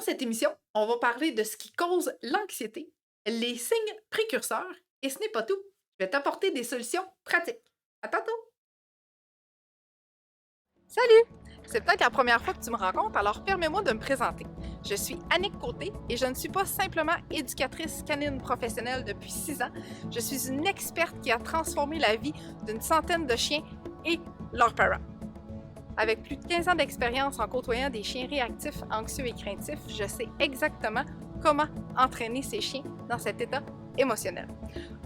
cette émission, on va parler de ce qui cause l'anxiété, les signes précurseurs, et ce n'est pas tout. Je vais t'apporter des solutions pratiques. À tantôt! Salut! C'est peut-être la première fois que tu me rencontres, alors permets-moi de me présenter. Je suis Annick Côté et je ne suis pas simplement éducatrice canine professionnelle depuis 6 ans. Je suis une experte qui a transformé la vie d'une centaine de chiens et leurs parents. Avec plus de 15 ans d'expérience en côtoyant des chiens réactifs, anxieux et craintifs, je sais exactement comment entraîner ces chiens dans cet état émotionnel.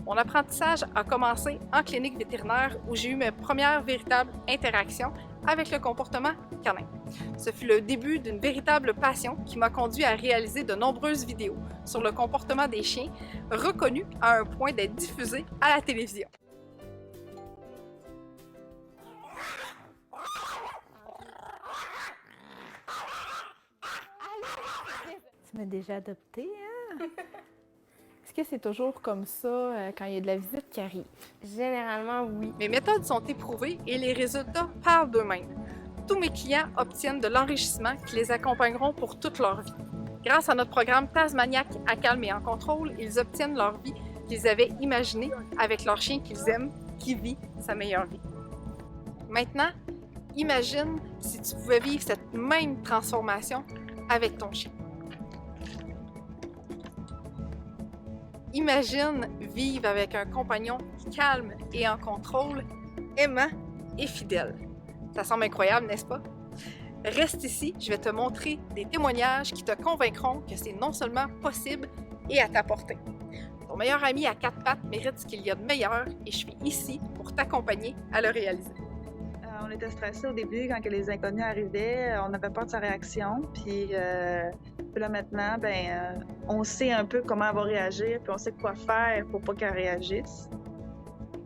Mon apprentissage a commencé en clinique vétérinaire où j'ai eu mes premières véritables interactions avec le comportement canin. Ce fut le début d'une véritable passion qui m'a conduit à réaliser de nombreuses vidéos sur le comportement des chiens, reconnues à un point d'être diffusées à la télévision. Tu m'as déjà adoptée, hein? Est-ce que c'est toujours comme ça quand il y a de la visite qui arrive? Généralement, oui. Mes méthodes sont éprouvées et les résultats parlent d'eux-mêmes. Tous mes clients obtiennent de l'enrichissement qui les accompagneront pour toute leur vie. Grâce à notre programme Tasmaniac à calme et en contrôle, ils obtiennent leur vie qu'ils avaient imaginée avec leur chien qu'ils aiment, qui vit sa meilleure vie. Maintenant, imagine si tu pouvais vivre cette même transformation avec ton chien. Imagine vivre avec un compagnon calme et en contrôle, aimant et fidèle. Ça semble incroyable, n'est-ce pas? Reste ici, je vais te montrer des témoignages qui te convaincront que c'est non seulement possible et à ta portée. Ton meilleur ami à 4 pattes mérite ce qu'il y a de meilleur et je suis ici pour t'accompagner à le réaliser. On était stressés au début quand les inconnus arrivaient, on avait peur de sa réaction, puis là maintenant, on sait un peu comment elle va réagir, puis on sait quoi faire pour pas qu'elle réagisse.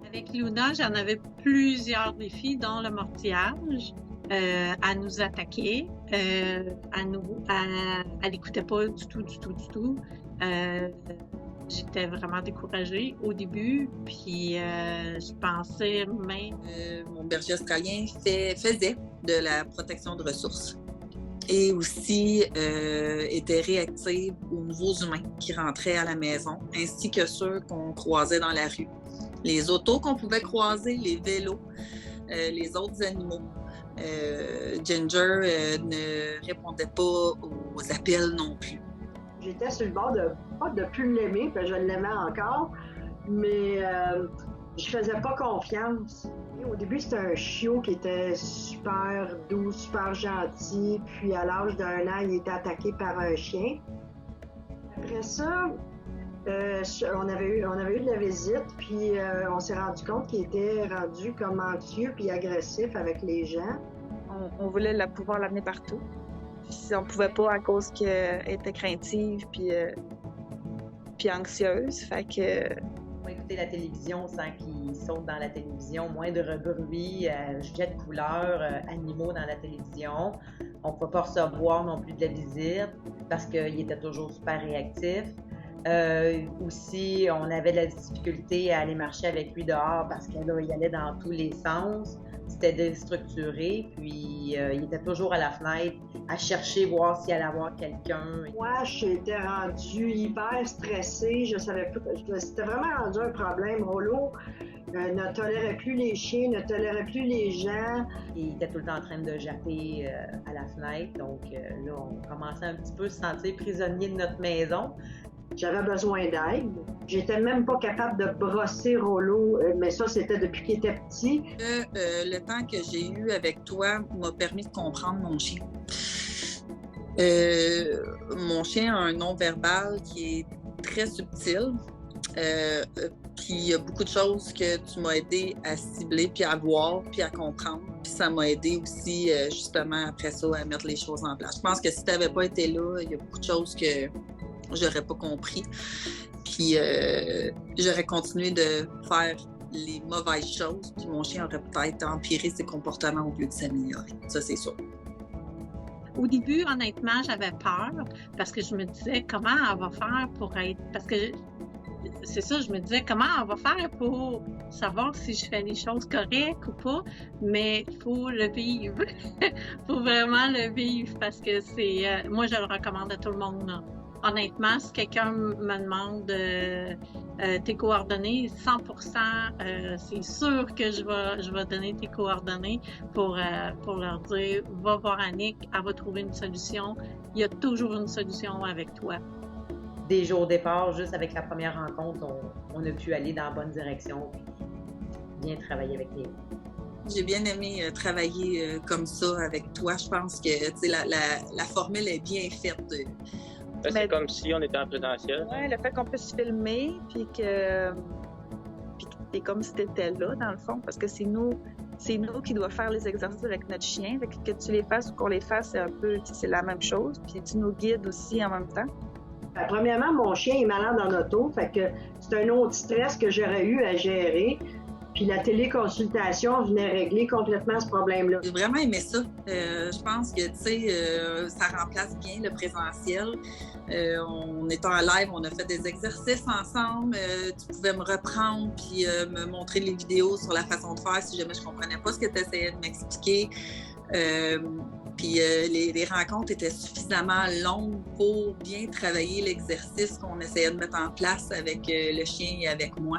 Avec Luna, j'en avais plusieurs défis, dont le mortillage, à nous attaquer, elle n'écoutait pas du tout. J'étais vraiment découragée au début, puis je pensais même... Mon berger australien faisait de la protection de ressources et aussi était réactive aux nouveaux humains qui rentraient à la maison, ainsi que ceux qu'on croisait dans la rue. Les autos qu'on pouvait croiser, les vélos, les autres animaux. Ginger ne répondait pas aux appels non plus. J'étais sur le bord pas de plus l'aimer, parce que je l'aimais encore, mais je faisais pas confiance. Au début, c'était un chiot qui était super doux, super gentil, puis à l'âge d'1 an, il était attaqué par un chien. Après ça, on avait eu de la visite, puis on s'est rendu compte qu'il était rendu comme anxieux puis agressif avec les gens. On voulait pouvoir l'amener partout. Puis on pouvait pas à cause qu'elle était craintive puis anxieuse. Fait que... On va écouter la télévision sans qu'ils sautent dans la télévision, moindre bruit, jet de couleurs, animaux dans la télévision. On ne pouvait pas recevoir non plus de la visite parce qu'il était toujours super réactif. Aussi, on avait de la difficulté à aller marcher avec lui dehors parce qu'il allait dans tous les sens. C'était déstructuré, puis il était toujours à la fenêtre à chercher, voir s'il allait avoir quelqu'un. Moi, j'étais rendue hyper stressée, je savais pas, c'était vraiment rendu un problème. Rollo ne tolérait plus les chiens, ne tolérait plus les gens. Il était tout le temps en train de japper à la fenêtre, donc là, on commençait un petit peu à se sentir prisonnier de notre maison. J'avais besoin d'aide. J'étais même pas capable de brosser Rollo, mais ça, c'était depuis qu'il était petit. Le temps que j'ai eu avec toi m'a permis de comprendre mon chien. Mon chien a un non-verbal qui est très subtil. Puis il y a beaucoup de choses que tu m'as aidé à cibler, puis à voir, puis à comprendre. Puis ça m'a aidé aussi, justement, après ça, à mettre les choses en place. Je pense que si tu n'avais pas été là, il y a beaucoup de choses que j'aurais pas compris. Puis j'aurais continué de faire les mauvaises choses, puis mon chien aurait peut-être empiré ses comportements au lieu de s'améliorer. Ça, c'est sûr. Au début, honnêtement, j'avais peur parce que je me disais comment elle va faire pour être... Parce que c'est ça, je me disais comment on va faire pour savoir si je fais les choses correctes ou pas, mais il faut le vivre. Il faut vraiment le vivre parce que moi je le recommande à tout le monde, là. Honnêtement, si quelqu'un me demande tes coordonnées, 100%, c'est sûr que je vais donner tes coordonnées pour leur dire, va voir Annick, elle va trouver une solution. Il y a toujours une solution avec toi. Déjà au départ, juste avec la première rencontre, on a pu aller dans la bonne direction et bien travailler avec les autres. J'ai bien aimé travailler comme ça avec toi. Je pense que la formule est bien faite. C'est comme si on était en présentiel. Oui, le fait qu'on puisse filmer, puis que c'est comme si tu étais là, dans le fond, parce que c'est nous qui doivent faire les exercices avec notre chien. Fait que tu les fasses ou qu'on les fasse, c'est la même chose. Puis tu nous guides aussi en même temps. Premièrement, mon chien est malade en auto, fait que c'est un autre stress que j'aurais eu à gérer. Puis la téléconsultation venait régler complètement ce problème-là. J'ai vraiment aimé ça. Je pense que, ça remplace bien le présentiel. On est en live, on a fait des exercices ensemble. Tu pouvais me reprendre puis me montrer les vidéos sur la façon de faire si jamais je comprenais pas ce que tu essayais de m'expliquer. Puis les rencontres étaient suffisamment longues pour bien travailler l'exercice qu'on essayait de mettre en place avec le chien et avec moi.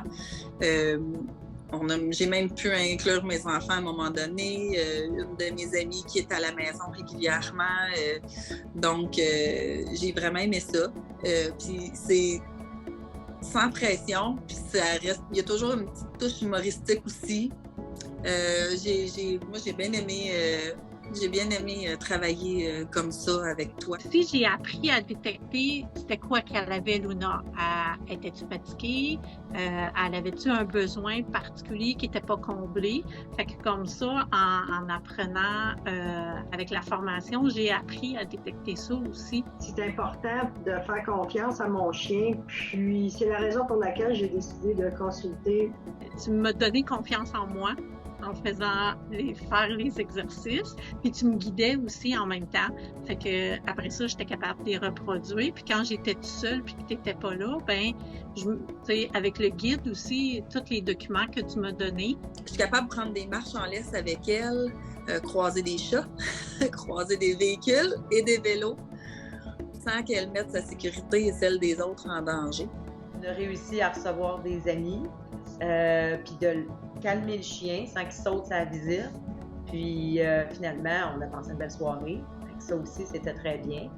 J'ai même pu inclure mes enfants à un moment donné, une de mes amies qui est à la maison régulièrement. Donc, j'ai vraiment aimé ça. Puis c'est sans pression, puis ça reste. Il y a toujours une petite touche humoristique aussi. Moi, j'ai bien aimé. J'ai bien aimé travailler comme ça avec toi. Si j'ai appris à détecter c'était quoi qu'elle avait, Luna, était-tu fatiguée? Elle avait-tu un besoin particulier qui n'était pas comblé? Fait que comme ça, en apprenant avec la formation, j'ai appris à détecter ça aussi. C'est important de faire confiance à mon chien, puis c'est la raison pour laquelle j'ai décidé de consulter. Tu m'as donné confiance en moi en faisant faire les exercices, puis tu me guidais aussi en même temps. Fait que après ça, j'étais capable de les reproduire. Puis quand j'étais toute seule puis que tu n'étais pas là, ben, tu sais, avec le guide aussi, tous les documents que tu m'as donnés. Je suis capable de prendre des marches en laisse avec elle, croiser des chats, croiser des véhicules et des vélos, sans qu'elle mette sa sécurité et celle des autres en danger. On a réussi à recevoir des amis, puis de calmer le chien sans qu'il saute sa visite. Puis finalement, on a passé une belle soirée. Ça aussi, c'était très bien.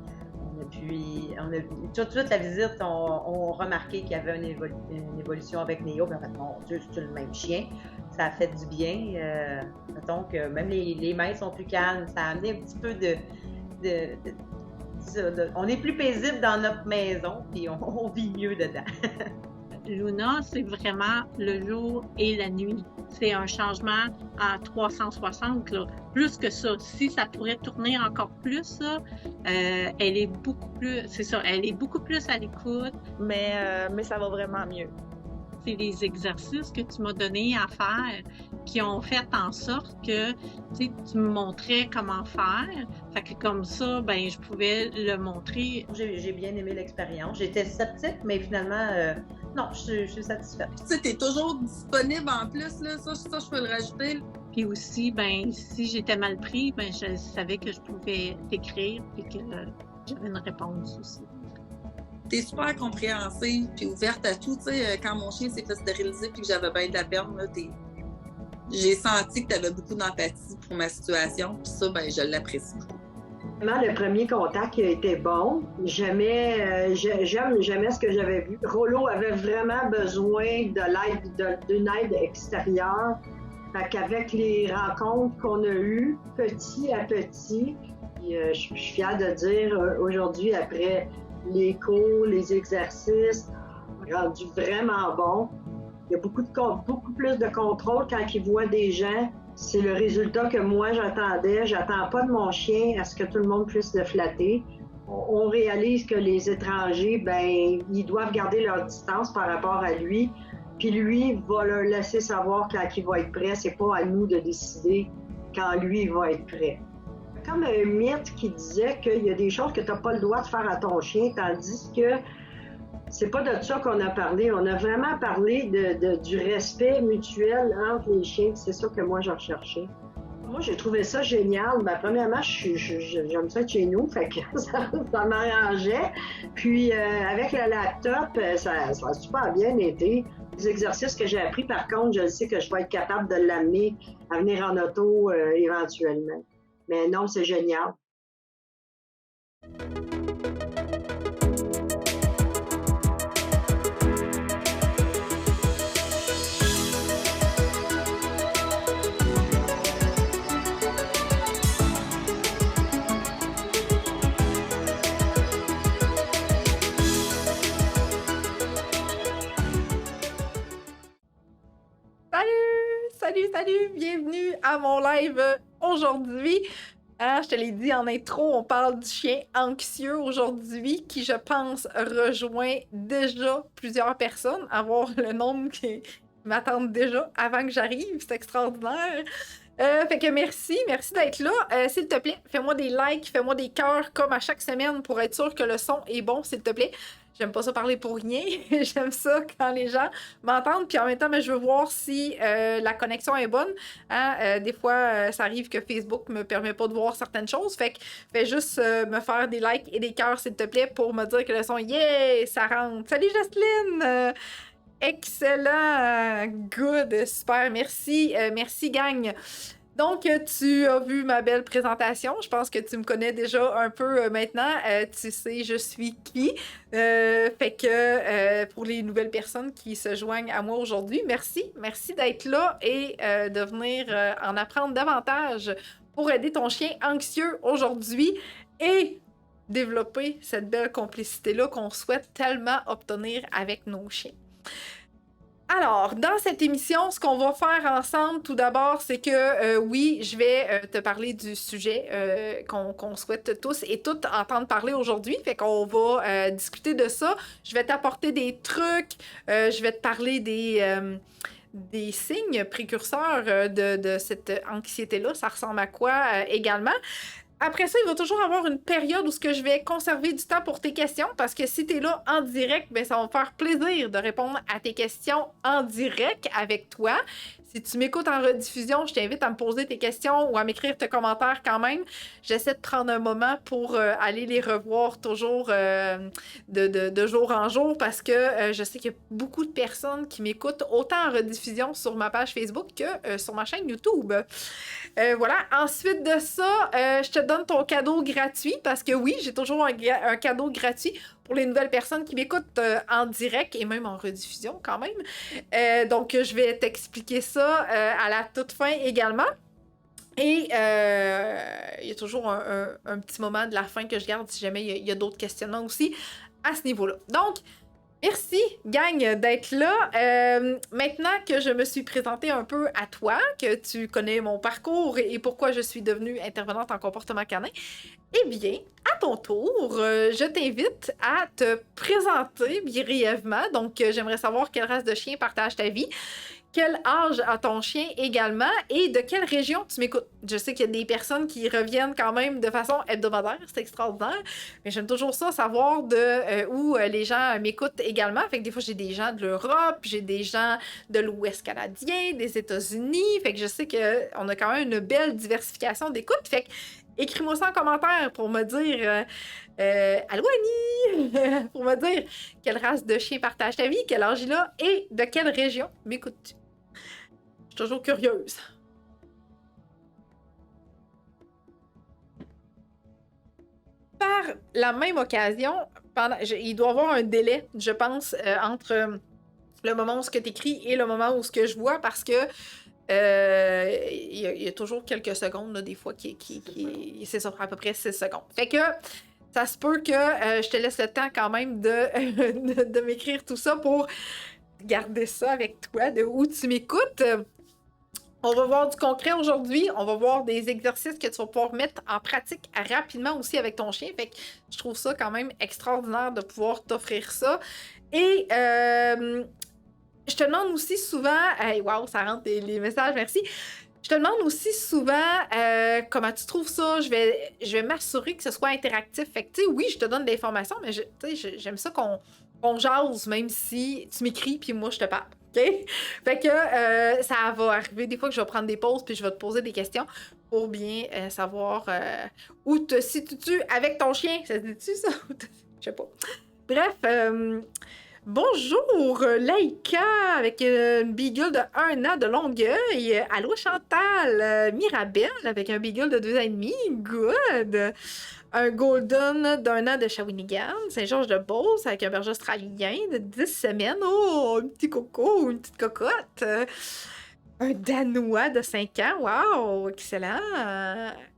Toute la visite, on remarqué qu'il y avait une évolution avec Néo. Puis en fait, mon Dieu, c'est le même chien. Ça a fait du bien. Mettons que même les mains sont plus calmes. Ça a amené un petit peu on est plus paisible dans notre maison, puis on vit mieux dedans. Luna, c'est vraiment le jour et la nuit. C'est un changement à 360, là. Plus que ça. Si ça pourrait tourner encore plus, là, elle est beaucoup plus, c'est ça, elle est beaucoup plus à l'écoute. Mais ça va vraiment mieux. C'est les exercices que tu m'as donnés à faire qui ont fait en sorte que tu me montrais comment faire. Fait que comme ça, ben je pouvais le montrer. J'ai bien aimé l'expérience. J'étais sceptique, mais finalement, non, je suis satisfaite. Tu sais, t'es toujours disponible en plus, là. Ça, je peux le rajouter. Puis aussi, ben si j'étais mal pris, ben je savais que je pouvais t'écrire et que j'avais une réponse aussi. T'es super compréhensive puis ouverte à tout. Tu sais, quand mon chien s'est fait stériliser puis que j'avais bien de la peine, là, j'ai senti que tu avais beaucoup d'empathie pour ma situation. Puis ça, ben, je l'apprécie beaucoup. Le premier contact a été bon. J'aimais ce que j'avais vu. Rollo avait vraiment besoin d'une aide extérieure. Fait qu'avec les rencontres qu'on a eues, petit à petit, je suis fière de dire aujourd'hui, après les cours, les exercices, rendu vraiment bon. Il y a beaucoup plus de contrôle quand il voit des gens. C'est le résultat que moi j'attendais. J'attends pas de mon chien à ce que tout le monde puisse le flatter. On réalise que les étrangers, ben, ils doivent garder leur distance par rapport à lui. Puis lui va leur laisser savoir quand il va être prêt. C'est pas à nous de décider quand lui il va être prêt. Comme un mythe qui disait qu'il y a des choses que tu n'as pas le droit de faire à ton chien, tandis que c'est pas de ça qu'on a parlé. On a vraiment parlé du respect mutuel entre les chiens. C'est ça que moi, j'ai recherché. Moi, j'ai trouvé ça génial. Ben, premièrement, j'aime ça être chez nous, fait que ça m'arrangeait. Puis, avec le laptop, ça a super bien été. Les exercices que j'ai appris, par contre, je sais que je vais être capable de l'amener à venir en auto éventuellement. Mais non, c'est génial. Salut! Bienvenue à mon live aujourd'hui. Je te l'ai dit en intro, on parle du chien anxieux aujourd'hui qui, je pense, rejoint déjà plusieurs personnes. À voir le nombre qui m'attendent déjà avant que j'arrive, c'est extraordinaire. Fait que merci d'être là. S'il te plaît, fais-moi des likes, fais-moi des cœurs comme à chaque semaine pour être sûr que le son est bon, s'il te plaît. J'aime pas ça parler pour rien. J'aime ça quand les gens m'entendent. Puis en même temps, je veux voir si la connexion est bonne. Des fois, ça arrive que Facebook me permet pas de voir certaines choses. Fait que fais juste me faire des likes et des cœurs, s'il te plaît, pour me dire que le son, yeah, ça rentre. Salut Jocelyne! Excellent! Good! Super! Merci! Merci, gang! Donc, tu as vu ma belle présentation. Je pense que tu me connais déjà un peu maintenant. Tu sais, je suis qui. Fait que pour les nouvelles personnes qui se joignent à moi aujourd'hui, merci. Merci d'être là et de venir en apprendre davantage pour aider ton chien anxieux aujourd'hui et développer cette belle complicité-là qu'on souhaite tellement obtenir avec nos chiens. Alors, dans cette émission, ce qu'on va faire ensemble, tout d'abord, c'est que, oui, je vais te parler du sujet qu'on souhaite tous et toutes entendre parler aujourd'hui. Fait qu'on va discuter de ça. Je vais t'apporter des trucs. Je vais te parler des signes précurseurs de cette anxiété-là. Ça ressemble à quoi également? Après ça, il va toujours avoir une période où je vais conserver du temps pour tes questions parce que si tu es là en direct, ben ça va me faire plaisir de répondre à tes questions en direct avec toi. Si tu m'écoutes en rediffusion, je t'invite à me poser tes questions ou à m'écrire tes commentaires quand même. J'essaie de prendre un moment pour aller les revoir toujours de jour en jour parce que je sais qu'il y a beaucoup de personnes qui m'écoutent autant en rediffusion sur ma page Facebook que sur ma chaîne YouTube. Voilà. Ensuite de ça, je te donne ton cadeau gratuit parce que oui, j'ai toujours un cadeau gratuit pour les nouvelles personnes qui m'écoutent en direct et même en rediffusion quand même. Donc, je vais t'expliquer ça à la toute fin également. Et il y a toujours un petit moment de la fin que je garde si jamais il y a d'autres questionnements aussi à ce niveau-là. Donc, merci, gang, d'être là. Maintenant que je me suis présentée un peu à toi, que tu connais mon parcours et pourquoi je suis devenue intervenante en comportement canin, eh bien, à ton tour, je t'invite à te présenter brièvement. Donc, j'aimerais savoir quelle race de chien partage ta vie, quel âge a ton chien également et de quelle région tu m'écoutes. Je sais qu'il y a des personnes qui reviennent quand même de façon hebdomadaire, c'est extraordinaire, mais j'aime toujours ça, savoir de où les gens m'écoutent également. Fait que des fois, j'ai des gens de l'Europe, j'ai des gens de l'Ouest canadien, des États-Unis, fait que je sais qu'on a quand même une belle diversification d'écoute. Fait que écris-moi ça en commentaire pour me dire allô Annie! Pour me dire quelle race de chien partage ta vie, quel âge il a et de quelle région m'écoutes-tu. Je suis toujours curieuse. Par la même occasion, il doit y avoir un délai, je pense, entre le moment où tu écris et le moment où je vois parce que il y a toujours quelques secondes, là, des fois, c'est ça, à peu près 6 secondes. Fait que ça se peut que je te laisse le temps quand même de m'écrire tout ça pour garder ça avec toi, de où tu m'écoutes. On va voir du concret aujourd'hui. On va voir des exercices que tu vas pouvoir mettre en pratique rapidement aussi avec ton chien. Fait que je trouve ça quand même extraordinaire de pouvoir t'offrir ça. Et je te demande aussi souvent... Hey, wow, ça rentre les messages, merci. Je te demande aussi souvent comment tu trouves ça. Je vais m'assurer que ce soit interactif. Fait que, tu sais, oui, je te donne des informations, mais j'aime ça qu'on jase, même si tu m'écris puis moi je te parle. OK? Fait que ça va arriver des fois que je vais prendre des pauses puis je vais te poser des questions pour bien savoir où te situes-tu avec ton chien. Ça se dit-tu, ça? Je sais pas. Bref, bonjour Laïka avec une beagle de 1 an de Longueuil. Allô Chantal, Mirabelle avec un beagle de 2 ans et demi. Good! Un golden d'1 an de Shawinigan, Saint-Georges-de-Beauce avec un berger australien de 10 semaines. Oh, un petit coco, une petite cocotte. Un danois de 5 ans. Wow, excellent.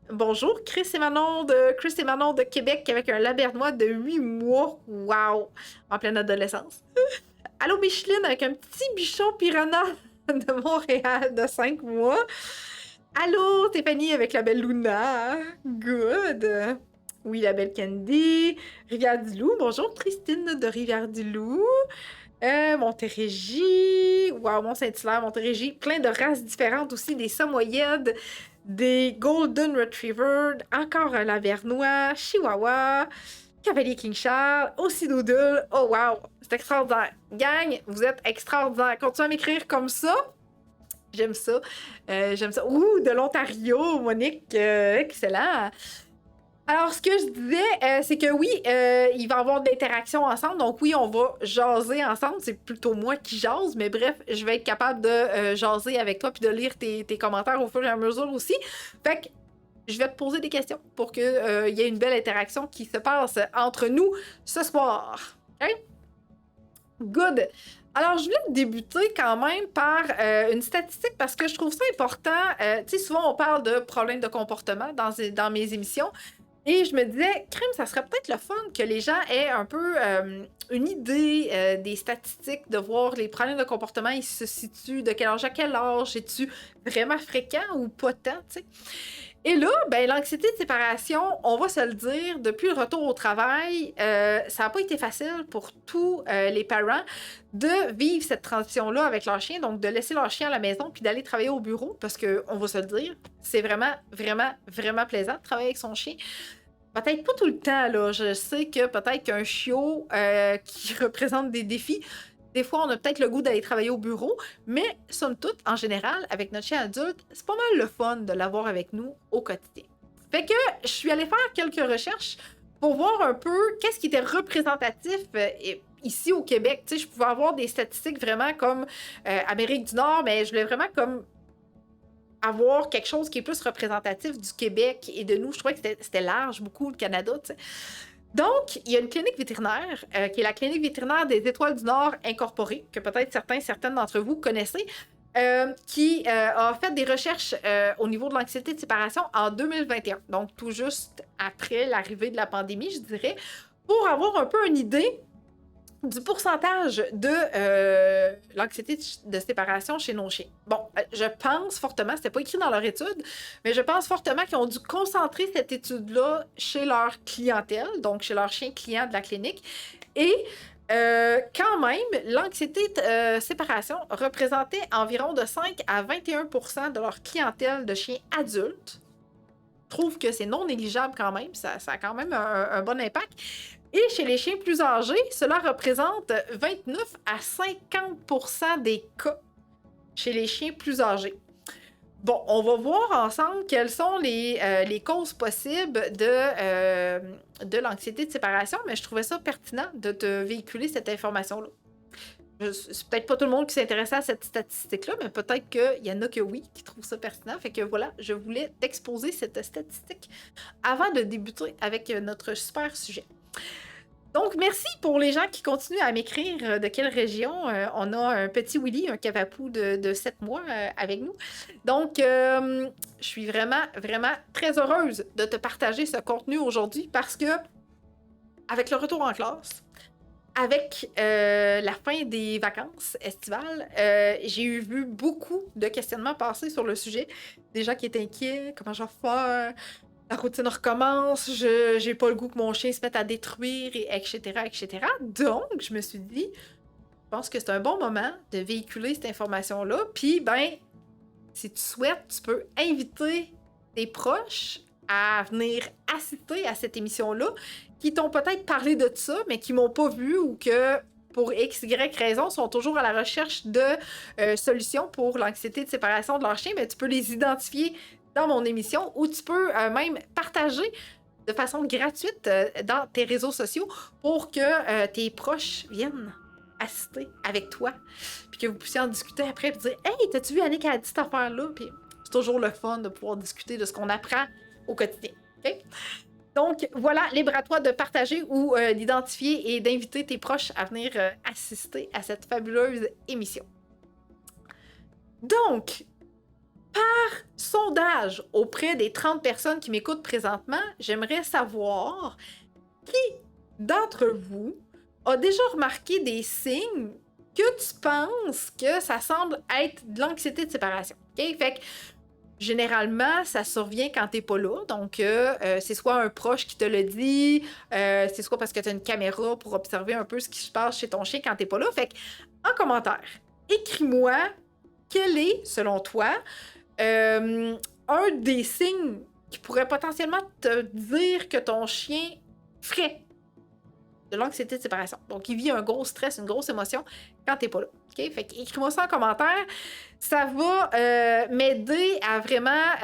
Bonjour, Chris et Manon de Québec avec un labernois de 8 mois. Wow, en pleine adolescence. Allô Micheline avec un petit bichon piranha de Montréal de 5 mois. Allô Stéphanie avec la belle Luna. Good. Oui, la belle Candy. Rivière-du-Loup. Bonjour, Christine de Rivière-du-Loup. Montérégie. Wow, Mont-Saint-Hilaire, Montérégie. Plein de races différentes aussi. Des Samoyèdes, des Golden Retriever, encore un Lavernois, Chihuahua, Cavalier King Charles, aussi Doodle. Oh wow, c'est extraordinaire. Gang, vous êtes extraordinaire. Continuez à m'écrire comme ça. J'aime ça. J'aime ça. Ouh, de l'Ontario, Monique. Excellent. Alors, ce que je disais, c'est que oui, il va y avoir de l'interaction ensemble. Donc oui, on va jaser ensemble. C'est plutôt moi qui jase, mais bref, je vais être capable de jaser avec toi puis de lire tes commentaires au fur et à mesure aussi. Fait que je vais te poser des questions pour qu'il y ait une belle interaction qui se passe entre nous ce soir. OK? Good! Alors, je voulais débuter quand même par une statistique parce que je trouve ça important. Tu sais, souvent, on parle de problèmes de comportement dans mes émissions. Et je me disais, crime, ça serait peut-être le fun que les gens aient un peu une idée des statistiques, de voir les problèmes de comportement, ils se situent de quel âge à quel âge, es-tu vraiment fréquent ou pas tant, tu sais. Et là, ben, l'anxiété de séparation, on va se le dire, depuis le retour au travail, ça n'a pas été facile pour tous les parents de vivre cette transition-là avec leur chien, donc de laisser leur chien à la maison puis d'aller travailler au bureau, parce qu'on va se le dire, c'est vraiment, vraiment, vraiment plaisant de travailler avec son chien. Peut-être pas tout le temps, là. Je sais que peut-être qu'un chiot qui représente des défis, des fois, on a peut-être le goût d'aller travailler au bureau, mais somme toute, en général, avec notre chien adulte, c'est pas mal le fun de l'avoir avec nous au quotidien. Fait que je suis allée faire quelques recherches pour voir un peu qu'est-ce qui était représentatif ici au Québec. Tu sais, je pouvais avoir des statistiques vraiment comme Amérique du Nord, mais je voulais vraiment comme avoir quelque chose qui est plus représentatif du Québec et de nous. Je trouvais que c'était large, beaucoup, le Canada, tu sais. Donc, il y a une clinique vétérinaire, qui est la clinique vétérinaire des Étoiles du Nord incorporée, que peut-être certaines d'entre vous connaissez, qui a fait des recherches au niveau de l'anxiété de séparation en 2021, donc tout juste après l'arrivée de la pandémie, je dirais, pour avoir un peu une idée du pourcentage de l'anxiété de séparation chez nos chiens. Bon, je pense fortement, c'était pas écrit dans leur étude, mais je pense fortement qu'ils ont dû concentrer cette étude-là chez leur clientèle, donc chez leurs chiens clients de la clinique. Et quand même, l'anxiété de séparation représentait environ de 5 à 21% de leur clientèle de chiens adultes. Je trouve que c'est non négligeable quand même, ça a quand même un bon impact. Et chez les chiens plus âgés, cela représente 29 à 50% des cas chez les chiens plus âgés. Bon, on va voir ensemble quelles sont les causes possibles de l'anxiété de séparation, mais je trouvais ça pertinent de te véhiculer cette information-là. C'est peut-être pas tout le monde qui s'intéressait à cette statistique-là, mais peut-être qu'il y en a que oui, qui trouvent ça pertinent. Fait que voilà, je voulais t'exposer cette statistique avant de débuter avec notre super sujet. Donc, merci pour les gens qui continuent à m'écrire de quelle région. On a un petit Willy, un cavapou de 7 mois avec nous. Donc, je suis vraiment, vraiment très heureuse de te partager ce contenu aujourd'hui parce que, avec le retour en classe, avec la fin des vacances estivales, j'ai vu beaucoup de questionnements passer sur le sujet. Des gens qui étaient inquiets, comment je vais faire? La routine recommence, j'ai pas le goût que mon chien se mette à détruire, etc., etc. Donc, je me suis dit, je pense que c'est un bon moment de véhiculer cette information-là. Puis, ben, si tu souhaites, tu peux inviter tes proches à venir assister à cette émission-là, qui t'ont peut-être parlé de ça, mais qui m'ont pas vu ou que pour X, Y raison, sont toujours à la recherche de solutions pour l'anxiété de séparation de leur chien, ben, tu peux les identifier dans mon émission ou tu peux même partager de façon gratuite dans tes réseaux sociaux pour que tes proches viennent assister avec toi, puis que vous puissiez en discuter après, puis dire « Hey, t'as-tu vu Annick a dit cette affaire-là? » Puis c'est toujours le fun de pouvoir discuter de ce qu'on apprend au quotidien. Okay? Donc, voilà, libre à toi de partager ou d'identifier et d'inviter tes proches à venir assister à cette fabuleuse émission. Donc, par sondage auprès des 30 personnes qui m'écoutent présentement, j'aimerais savoir qui d'entre vous a déjà remarqué des signes que tu penses que ça semble être de l'anxiété de séparation. Okay? Fait que généralement, ça survient quand t'es pas là. Donc, c'est soit un proche qui te le dit, c'est soit parce que tu as une caméra pour observer un peu ce qui se passe chez ton chien quand t'es pas là. Fait que, en commentaire, écris-moi quel est, selon toi, un des signes qui pourrait potentiellement te dire que ton chien ferait de l'anxiété de séparation. Donc, il vit un gros stress, une grosse émotion quand t'es pas là. Okay? Fait que écris-moi ça en commentaire. Ça va m'aider à vraiment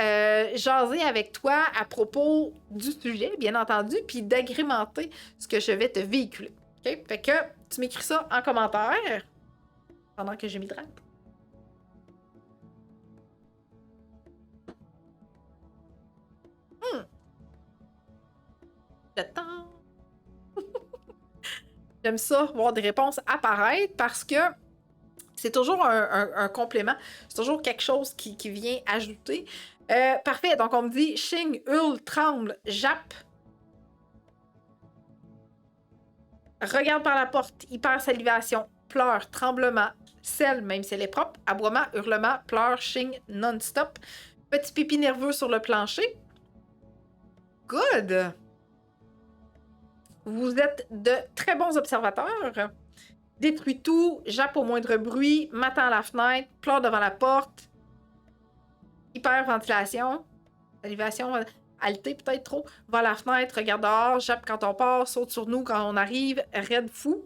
jaser avec toi à propos du sujet, bien entendu, puis d'agrémenter ce que je vais te véhiculer. Okay? Fait que tu m'écris ça en commentaire pendant que je m'hydrate. J'attends. J'aime ça, voir des réponses apparaître parce que c'est toujours un complément. C'est toujours quelque chose qui vient ajouter. Parfait. Donc, on me dit chigne, hurle, tremble, jappe. Regarde par la porte, hypersalivation, pleure, tremblement, selle, même si elle est propre, aboiement, hurlement, pleure, chigne, non-stop. Petit pipi nerveux sur le plancher. Good! Vous êtes de très bons observateurs. Détruit tout, jappe au moindre bruit, m'attend à la fenêtre, pleure devant la porte. Hyperventilation. Salivation, halté peut-être trop. Va à la fenêtre, regarde dehors, jappe quand on part, saute sur nous quand on arrive, raide fou.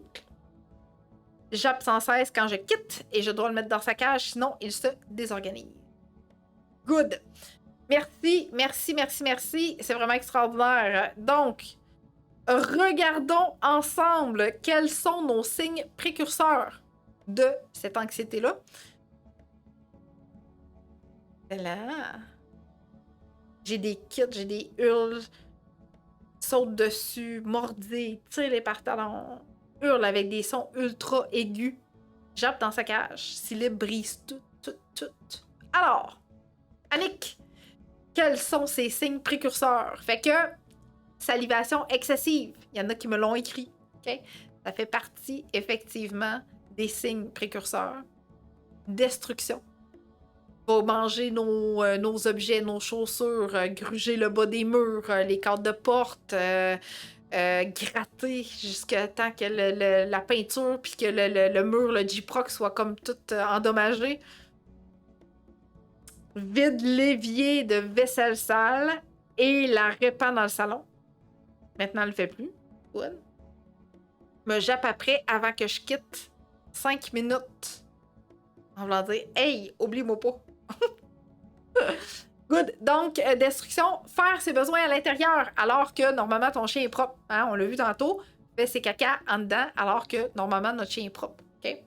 Jappe sans cesse quand je quitte et je dois le mettre dans sa cage, sinon il se désorganise. Good! Merci, merci, merci, merci. C'est vraiment extraordinaire. Donc, regardons ensemble quels sont nos signes précurseurs de cette anxiété-là. Là. J'ai des kits, j'ai des hurles, saute dessus, mordis, tire les pantalons, hurle avec des sons ultra aigus, jappe dans sa cage, syllabe brise tout. Alors, Annick, quels sont ces signes précurseurs? Fait que salivation excessive. Il y en a qui me l'ont écrit. Okay? Ça fait partie, effectivement, des signes précurseurs. Destruction. Va manger nos objets, nos chaussures, gruger le bas des murs, les cadres de porte, gratter jusqu'à temps que la peinture puis que le mur, le J-Proc soit comme tout endommagé. Vide l'évier de vaisselle sale et la répand dans le salon. Maintenant, elle le fait plus. Good. Me jappe après avant que je quitte 5 minutes. En voulant dire « Hey, oublie-moi pas! » Good. Donc, destruction, faire ses besoins à l'intérieur alors que normalement ton chien est propre. Hein? On l'a vu tantôt. Fait ses caca en dedans alors que normalement notre chien est propre. Okay?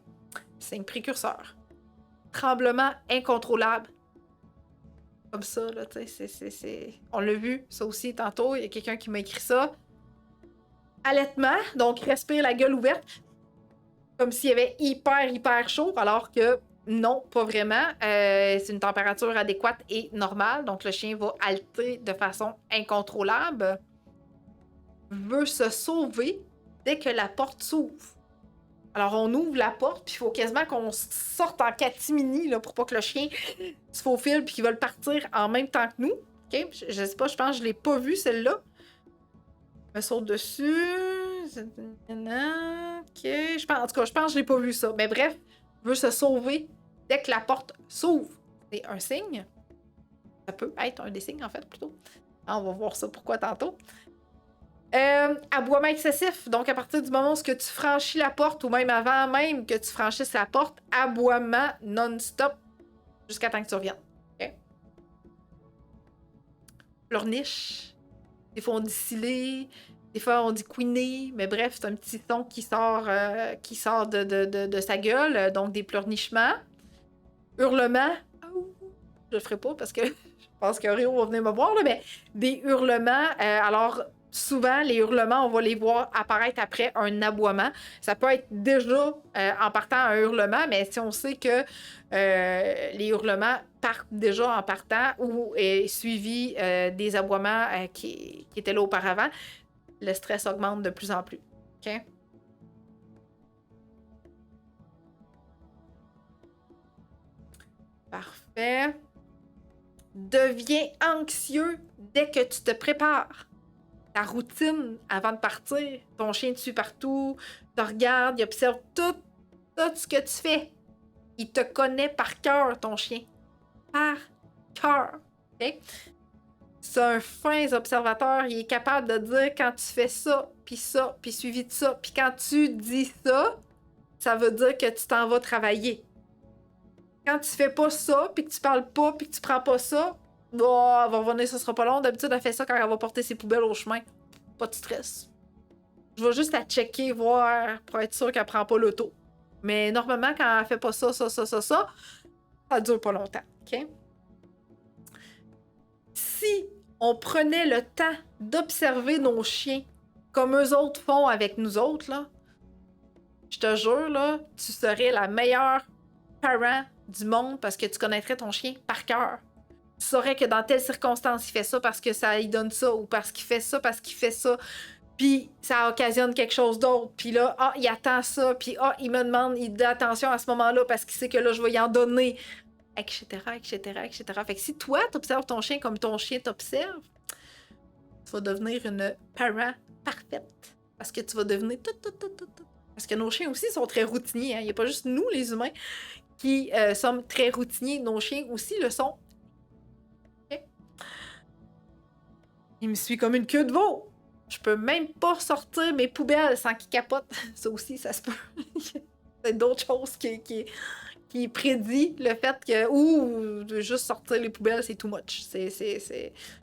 C'est un précurseur. Tremblement incontrôlable. Comme ça, là, tu sais, c'est... On l'a vu, ça aussi, tantôt, il y a quelqu'un qui m'a écrit ça. Allaitement, donc respire la gueule ouverte, comme s'il y avait hyper chaud, alors que non, pas vraiment. C'est une température adéquate et normale, donc le chien va halter de façon incontrôlable. Veut se sauver dès que la porte s'ouvre. Alors, on ouvre la porte, puis il faut quasiment qu'on sorte en catimini là, pour pas que le chien se faufile puis qu'il veuille partir en même temps que nous. Okay? Je sais pas, je pense que je l'ai pas vu, celle-là. Me saute dessus. OK. En tout cas, je pense que je l'ai pas vu, ça. Mais bref, veut se sauver dès que la porte s'ouvre. C'est un signe. Ça peut être un des signes, en fait, plutôt. On va voir ça pourquoi tantôt. Aboiement excessif. Donc, à partir du moment où tu franchis la porte, ou même avant même que tu franchisses la porte, aboiement non-stop jusqu'à temps que tu reviennes. OK? Pleurniche. Des fois, on dit sciller. Des fois, on dit couiner. Mais bref, c'est un petit son qui sort de sa gueule. Donc, des pleurnichements. Hurlements. Je le ferai pas parce que je pense qu'Oreo va venir me voir, là, mais des hurlements. Alors, souvent, les hurlements, on va les voir apparaître après un aboiement. Ça peut être déjà en partant un hurlement, mais si on sait que les hurlements partent déjà en partant ou est suivi des aboiements qui étaient là auparavant, le stress augmente de plus en plus. OK? Parfait. Deviens anxieux dès que tu te prépares. Ta routine avant de partir, ton chien te suit partout, te regarde, il observe tout ce que tu fais. Il te connaît par cœur, ton chien. Par cœur. Okay? C'est un fin observateur. Il est capable de dire quand tu fais ça, puis suivi de ça. Puis quand tu dis ça, ça veut dire que tu t'en vas travailler. Quand tu fais pas ça, puis que tu parles pas, puis que tu prends pas ça, oh, elle va revenir, ça sera pas long. D'habitude, elle fait ça quand elle va porter ses poubelles au chemin. Pas de stress. Je vais juste la checker, voir, pour être sûr qu'elle prend pas l'auto. Mais normalement, quand elle fait pas ça dure pas longtemps. OK? Si on prenait le temps d'observer nos chiens comme eux autres font avec nous autres, là, je te jure, là, tu serais la meilleure parent du monde parce que tu connaîtrais ton chien par cœur. Tu saurais que dans telle circonstance, il fait ça parce que ça lui donne ça, ou parce qu'il fait ça, puis ça occasionne quelque chose d'autre, puis là, il attend ça, puis il me demande, il dit attention à ce moment-là parce qu'il sait que là, je vais y en donner, etc. Fait que si toi, t'observes ton chien comme ton chien t'observe, tu vas devenir une parent parfaite, parce que tu vas devenir tout. Parce que nos chiens aussi sont très routiniers, hein. Il n'y a pas juste nous, les humains, qui sommes très routiniers. Nos chiens aussi le sont. Okay. Il me suit comme une queue de veau. Je peux même pas sortir mes poubelles sans qu'il capote. Ça aussi, ça se peut. C'est d'autres choses qui prédit le fait que... Ou de juste sortir les poubelles, c'est too much.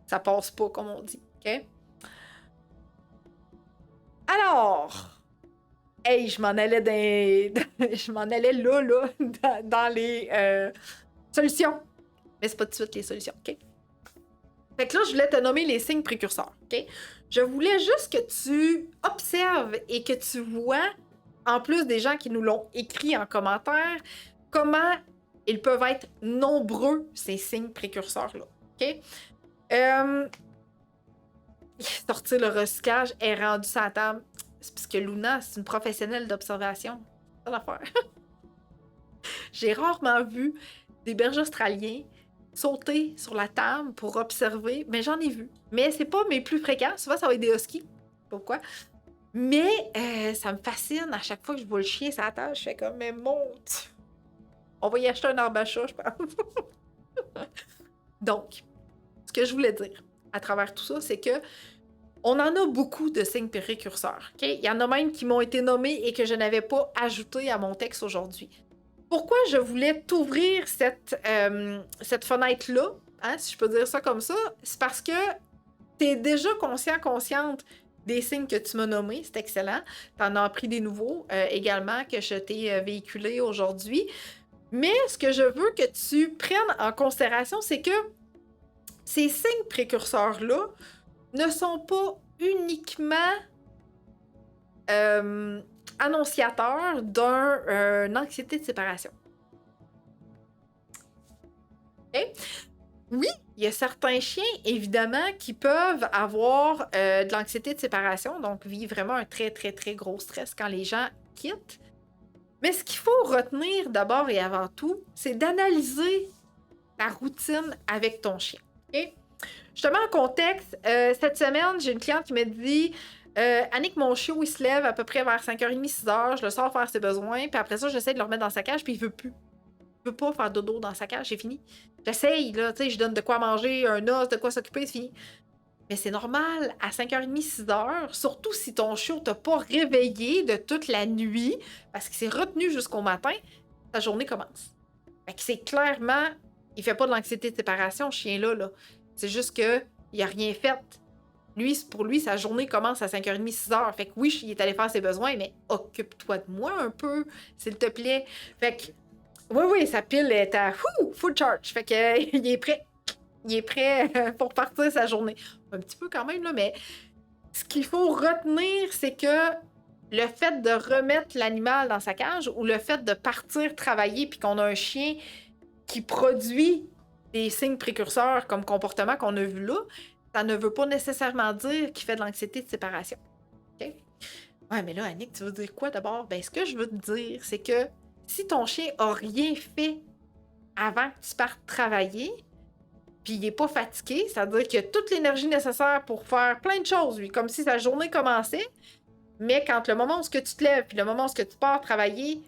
Ça passe pas, comme on dit. OK? Alors... Hey, je m'en allais là, dans les solutions. Mais c'est pas tout de suite les solutions, OK? Fait que là, je voulais te nommer les signes précurseurs, OK? Je voulais juste que tu observes et que tu vois, en plus des gens qui nous l'ont écrit en commentaire, comment ils peuvent être nombreux, ces signes précurseurs-là, OK? Sortir le recyclage est rendu sur la table. C'est parce que Luna, c'est une professionnelle d'observation. C'est ça l'affaire. J'ai rarement vu des bergers australiens sauter sur la table pour observer, mais j'en ai vu. Mais c'est pas mes plus fréquents. Souvent, ça va être des huskies. Pourquoi? Mais ça me fascine. À chaque fois que je vois le chien sur la table, je fais comme, mais monte! On va y acheter un arbre à chat, je pense. Donc, ce que je voulais dire à travers tout ça, c'est que on en a beaucoup de signes précurseurs. Okay? Il y en a même qui m'ont été nommés et que je n'avais pas ajouté à mon texte aujourd'hui. Pourquoi je voulais t'ouvrir cette fenêtre-là, hein, si je peux dire ça comme ça, c'est parce que tu es déjà consciente des signes que tu m'as nommés. C'est excellent. Tu en as appris des nouveaux également que je t'ai véhiculés aujourd'hui. Mais ce que je veux que tu prennes en considération, c'est que ces signes précurseurs-là ne sont pas uniquement annonciateurs d'une anxiété de séparation. Okay? Oui, il y a certains chiens, évidemment, qui peuvent avoir de l'anxiété de séparation, donc vivre vraiment un très, très, très gros stress quand les gens quittent. Mais ce qu'il faut retenir d'abord et avant tout, c'est d'analyser ta routine avec ton chien. Okay? Je te mets en contexte. Cette semaine, j'ai une cliente qui m'a dit Annick, mon chiot, il se lève à peu près vers 5h30, 6h. Je le sors faire ses besoins. Puis après ça, j'essaie de le remettre dans sa cage. Puis il veut plus. Il veut pas faire dodo dans sa cage. C'est fini. J'essaye, là. Tu sais, je donne de quoi manger, un os, de quoi s'occuper. C'est fini. Mais c'est normal, à 5h30, 6h, surtout si ton chiot t'a pas réveillé de toute la nuit, parce qu'il s'est retenu jusqu'au matin, ta journée commence. Fait que c'est clairement, il fait pas de l'anxiété de séparation, ce chien-là, là. C'est juste que il a rien fait. Lui, pour lui, sa journée commence à 5h30, 6h. Fait que oui, il est allé faire ses besoins, mais occupe-toi de moi un peu, s'il te plaît. Fait que, oui, sa pile est à full charge. Fait que, il est prêt. Il est prêt pour partir sa journée. Un petit peu quand même, là, mais ce qu'il faut retenir, c'est que le fait de remettre l'animal dans sa cage ou le fait de partir travailler puis qu'on a un chien qui produit des signes précurseurs comme comportement qu'on a vu là, ça ne veut pas nécessairement dire qu'il fait de l'anxiété de séparation. OK? Ouais, mais là, Annick, tu veux dire quoi d'abord? Ben, ce que je veux te dire, c'est que si ton chien a rien fait avant que tu partes travailler, puis il est pas fatigué, c'est-à-dire qu'il a toute l'énergie nécessaire pour faire plein de choses, lui, comme si sa journée commençait, mais quand le moment où tu te lèves, puis le moment où tu pars travailler,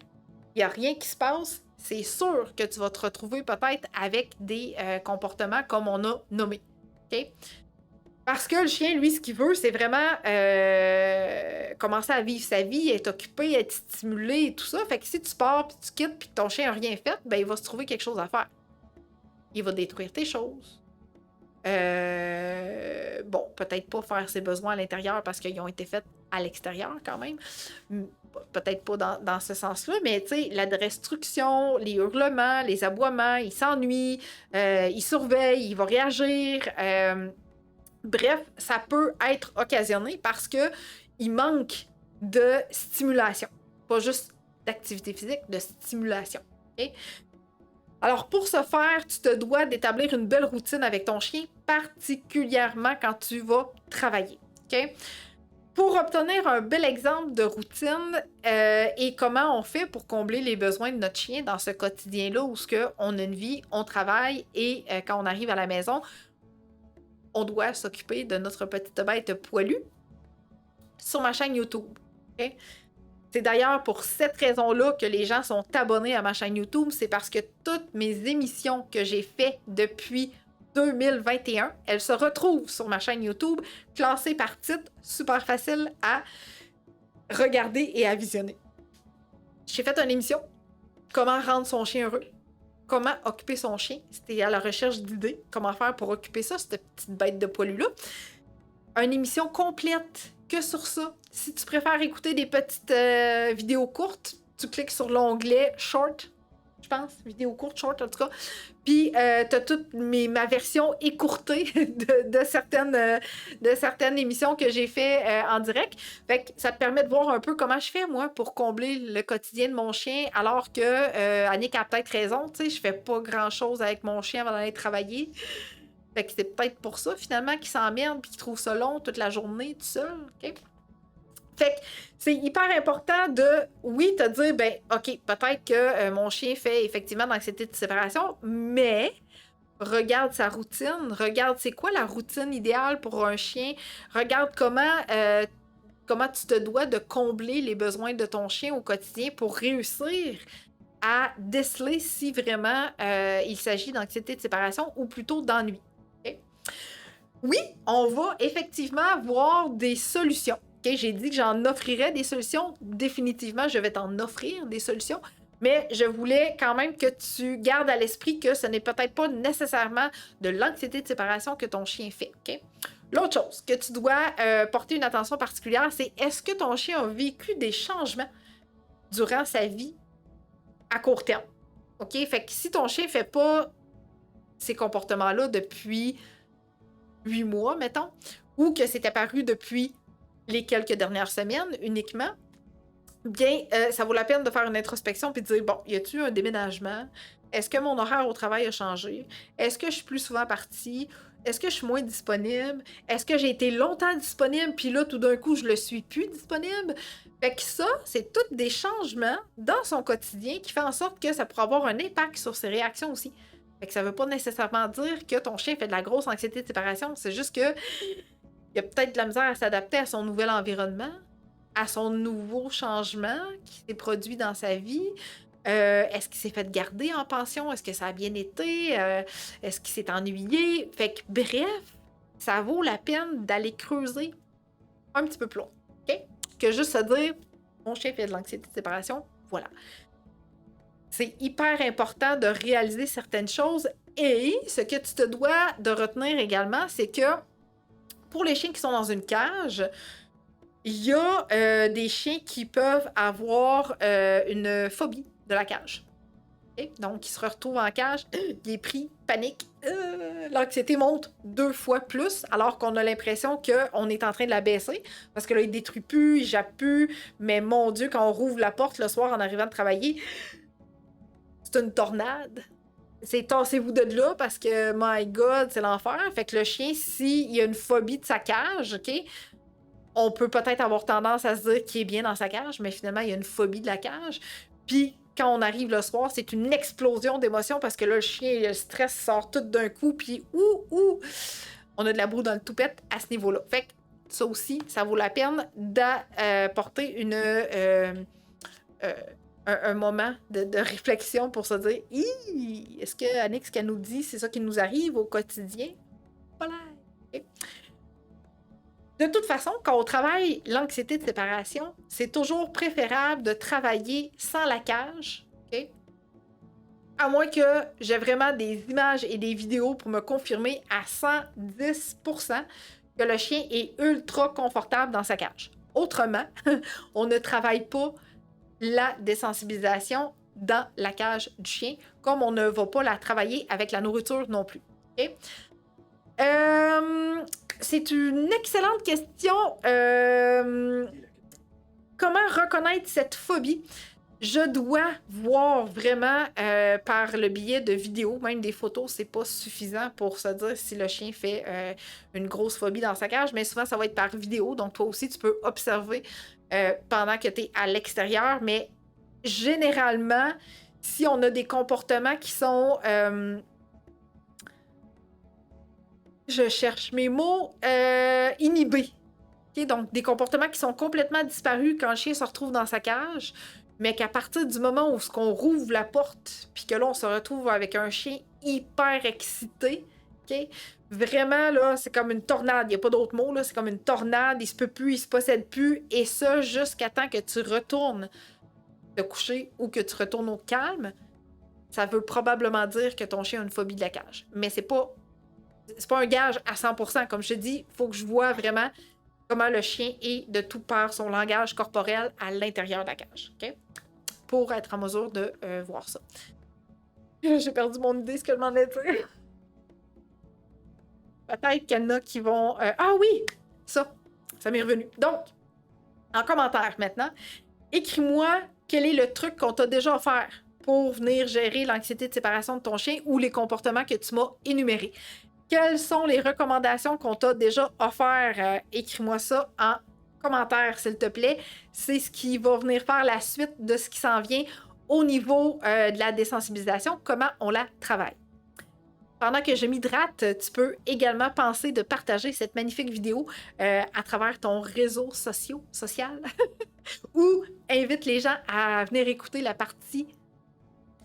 il n'y a rien qui se passe, c'est sûr que tu vas te retrouver peut-être avec des comportements comme on a nommé. OK? Parce que le chien, lui, ce qu'il veut, c'est vraiment commencer à vivre sa vie, être occupé, être stimulé et tout ça. Fait que si tu pars, puis tu quittes, puis que ton chien n'a rien fait, ben il va se trouver quelque chose à faire. Il va détruire tes choses. Bon, peut-être pas faire ses besoins à l'intérieur parce qu'ils ont été faits à l'extérieur quand même. Peut-être pas dans ce sens-là, mais tu sais, la destruction, les hurlements, les aboiements, il s'ennuie, il surveille, il va réagir. Bref, ça peut être occasionné parce que il manque de stimulation. Pas juste d'activité physique, de stimulation. Okay? Alors, pour ce faire, tu te dois d'établir une belle routine avec ton chien, particulièrement quand tu vas travailler. Okay? Pour obtenir un bel exemple de routine et comment on fait pour combler les besoins de notre chien dans ce quotidien-là où on a une vie, on travaille et quand on arrive à la maison, on doit s'occuper de notre petite bête poilue sur ma chaîne YouTube. Okay? C'est d'ailleurs pour cette raison-là que les gens sont abonnés à ma chaîne YouTube. C'est parce que toutes mes émissions que j'ai faites depuis 2021, elles se retrouvent sur ma chaîne YouTube, classées par titre, super facile à regarder et à visionner. J'ai fait une émission « Comment rendre son chien heureux ». Comment occuper son chien. C'était à la recherche d'idées. Comment faire pour occuper ça, cette petite bête de poilu-là. Une émission complète que sur ça. Si tu préfères écouter des petites vidéos courtes, tu cliques sur l'onglet « Short », je pense. Vidéo courte, short en tout cas. Puis, t'as toute ma version écourtée de certaines émissions que j'ai fait en direct. Fait que ça te permet de voir un peu comment je fais, moi, pour combler le quotidien de mon chien, alors que Annick a peut-être raison, tu sais, je fais pas grand-chose avec mon chien avant d'aller travailler. Fait que c'est peut-être pour ça, finalement, qu'il s'emmerde puis qu'il trouve ça long toute la journée, tout seul, OK? Fait que c'est hyper important de, oui, te dire, ben, OK, peut-être que mon chien fait effectivement de l'anxiété de séparation, mais regarde sa routine, regarde c'est quoi la routine idéale pour un chien, regarde comment tu te dois de combler les besoins de ton chien au quotidien pour réussir à déceler si vraiment il s'agit d'anxiété de séparation ou plutôt d'ennui. Okay? Oui, on va effectivement voir des solutions. Okay, j'ai dit que j'en offrirais des solutions. Définitivement, je vais t'en offrir des solutions. Mais je voulais quand même que tu gardes à l'esprit que ce n'est peut-être pas nécessairement de l'anxiété de séparation que ton chien fait. Okay? L'autre chose que tu dois porter une attention particulière, c'est est-ce que ton chien a vécu des changements durant sa vie à court terme? OK? Fait que si ton chien ne fait pas ces comportements-là depuis 8 mois, mettons, ou que c'est apparu depuis les quelques dernières semaines uniquement, bien, ça vaut la peine de faire une introspection puis de dire, bon, y a-t-il un déménagement? Est-ce que mon horaire au travail a changé? Est-ce que je suis plus souvent partie? Est-ce que je suis moins disponible? Est-ce que j'ai été longtemps disponible puis là, tout d'un coup, je le suis plus disponible? Fait que ça, c'est tous des changements dans son quotidien qui fait en sorte que ça pourrait avoir un impact sur ses réactions aussi. Fait que ça veut pas nécessairement dire que ton chien fait de la grosse anxiété de séparation, c'est juste que il y a peut-être de la misère à s'adapter à son nouvel environnement, à son nouveau changement qui s'est produit dans sa vie. Est-ce qu'il s'est fait garder en pension? Est-ce que ça a bien été? Est-ce qu'il s'est ennuyé? Fait que bref, ça vaut la peine d'aller creuser un petit peu plus loin, OK? Que juste se dire, mon chien fait de l'anxiété de séparation, voilà. C'est hyper important de réaliser certaines choses et ce que tu te dois de retenir également, c'est que pour les chiens qui sont dans une cage, il y a des chiens qui peuvent avoir une phobie de la cage. Okay? Donc, ils se retrouvent en cage, il est pris, panique, l'anxiété monte 2 fois plus, alors qu'on a l'impression qu'on est en train de la baisser, parce que là, il détruit plus, il jappe plus, mais mon Dieu, quand on rouvre la porte le soir en arrivant de travailler, c'est une tornade. C'est tassez-vous de là parce que, my God, c'est l'enfer. Fait que le chien, s'il y a une phobie de sa cage, OK, on peut peut-être avoir tendance à se dire qu'il est bien dans sa cage, mais finalement, il y a une phobie de la cage. Puis, quand on arrive le soir, c'est une explosion d'émotions parce que là, le chien, le stress sort tout d'un coup, puis on a de la boue dans le toupette à ce niveau-là. Fait que ça aussi, ça vaut la peine d'apporter un moment de réflexion pour se dire est-ce que Annick, ce qu'elle nous dit, c'est ça qui nous arrive au quotidien? Voilà. Okay. De toute façon, quand on travaille l'anxiété de séparation, c'est toujours préférable de travailler sans la cage, okay? À moins que j'ai vraiment des images et des vidéos pour me confirmer à 110% que le chien est ultra confortable dans sa cage. Autrement, on ne travaille pas la désensibilisation dans la cage du chien, comme on ne va pas la travailler avec la nourriture non plus. Okay? C'est une excellente question. Comment reconnaître cette phobie? Je dois voir vraiment par le biais de vidéos, même des photos, c'est pas suffisant pour se dire si le chien fait une grosse phobie dans sa cage, mais souvent ça va être par vidéo, donc toi aussi tu peux observer pendant que tu es à l'extérieur, mais généralement, si on a des comportements qui sont... je cherche mes mots, inhibés. Okay? Donc, des comportements qui sont complètement disparus quand le chien se retrouve dans sa cage, mais qu'à partir du moment où on rouvre la porte, puis que là, on se retrouve avec un chien hyper excité, okay? Vraiment, là, c'est comme une tornade. Il n'y a pas d'autre mot, là. C'est comme une tornade. Il se peut plus, il se possède plus. Et ça, jusqu'à temps que tu retournes te coucher ou que tu retournes au calme, ça veut probablement dire que ton chien a une phobie de la cage. Mais c'est pas un gage à 100%. Comme je te dis, il faut que je vois vraiment comment le chien est de tout par son langage corporel à l'intérieur de la cage. Okay? Pour être en mesure de voir ça. J'ai perdu mon idée, ce que je m'en ai dit. Peut-être qu'il y en a qui vont... Ah oui! Ça m'est revenu. Donc, en commentaire maintenant, écris-moi quel est le truc qu'on t'a déjà offert pour venir gérer l'anxiété de séparation de ton chien ou les comportements que tu m'as énumérés. Quelles sont les recommandations qu'on t'a déjà offertes? Écris-moi ça en commentaire, s'il te plaît. C'est ce qui va venir faire la suite de ce qui s'en vient au niveau de la désensibilisation, comment on la travaille. Pendant que je m'hydrate, tu peux également penser de partager cette magnifique vidéo à travers ton réseau social ou invite les gens à venir écouter la partie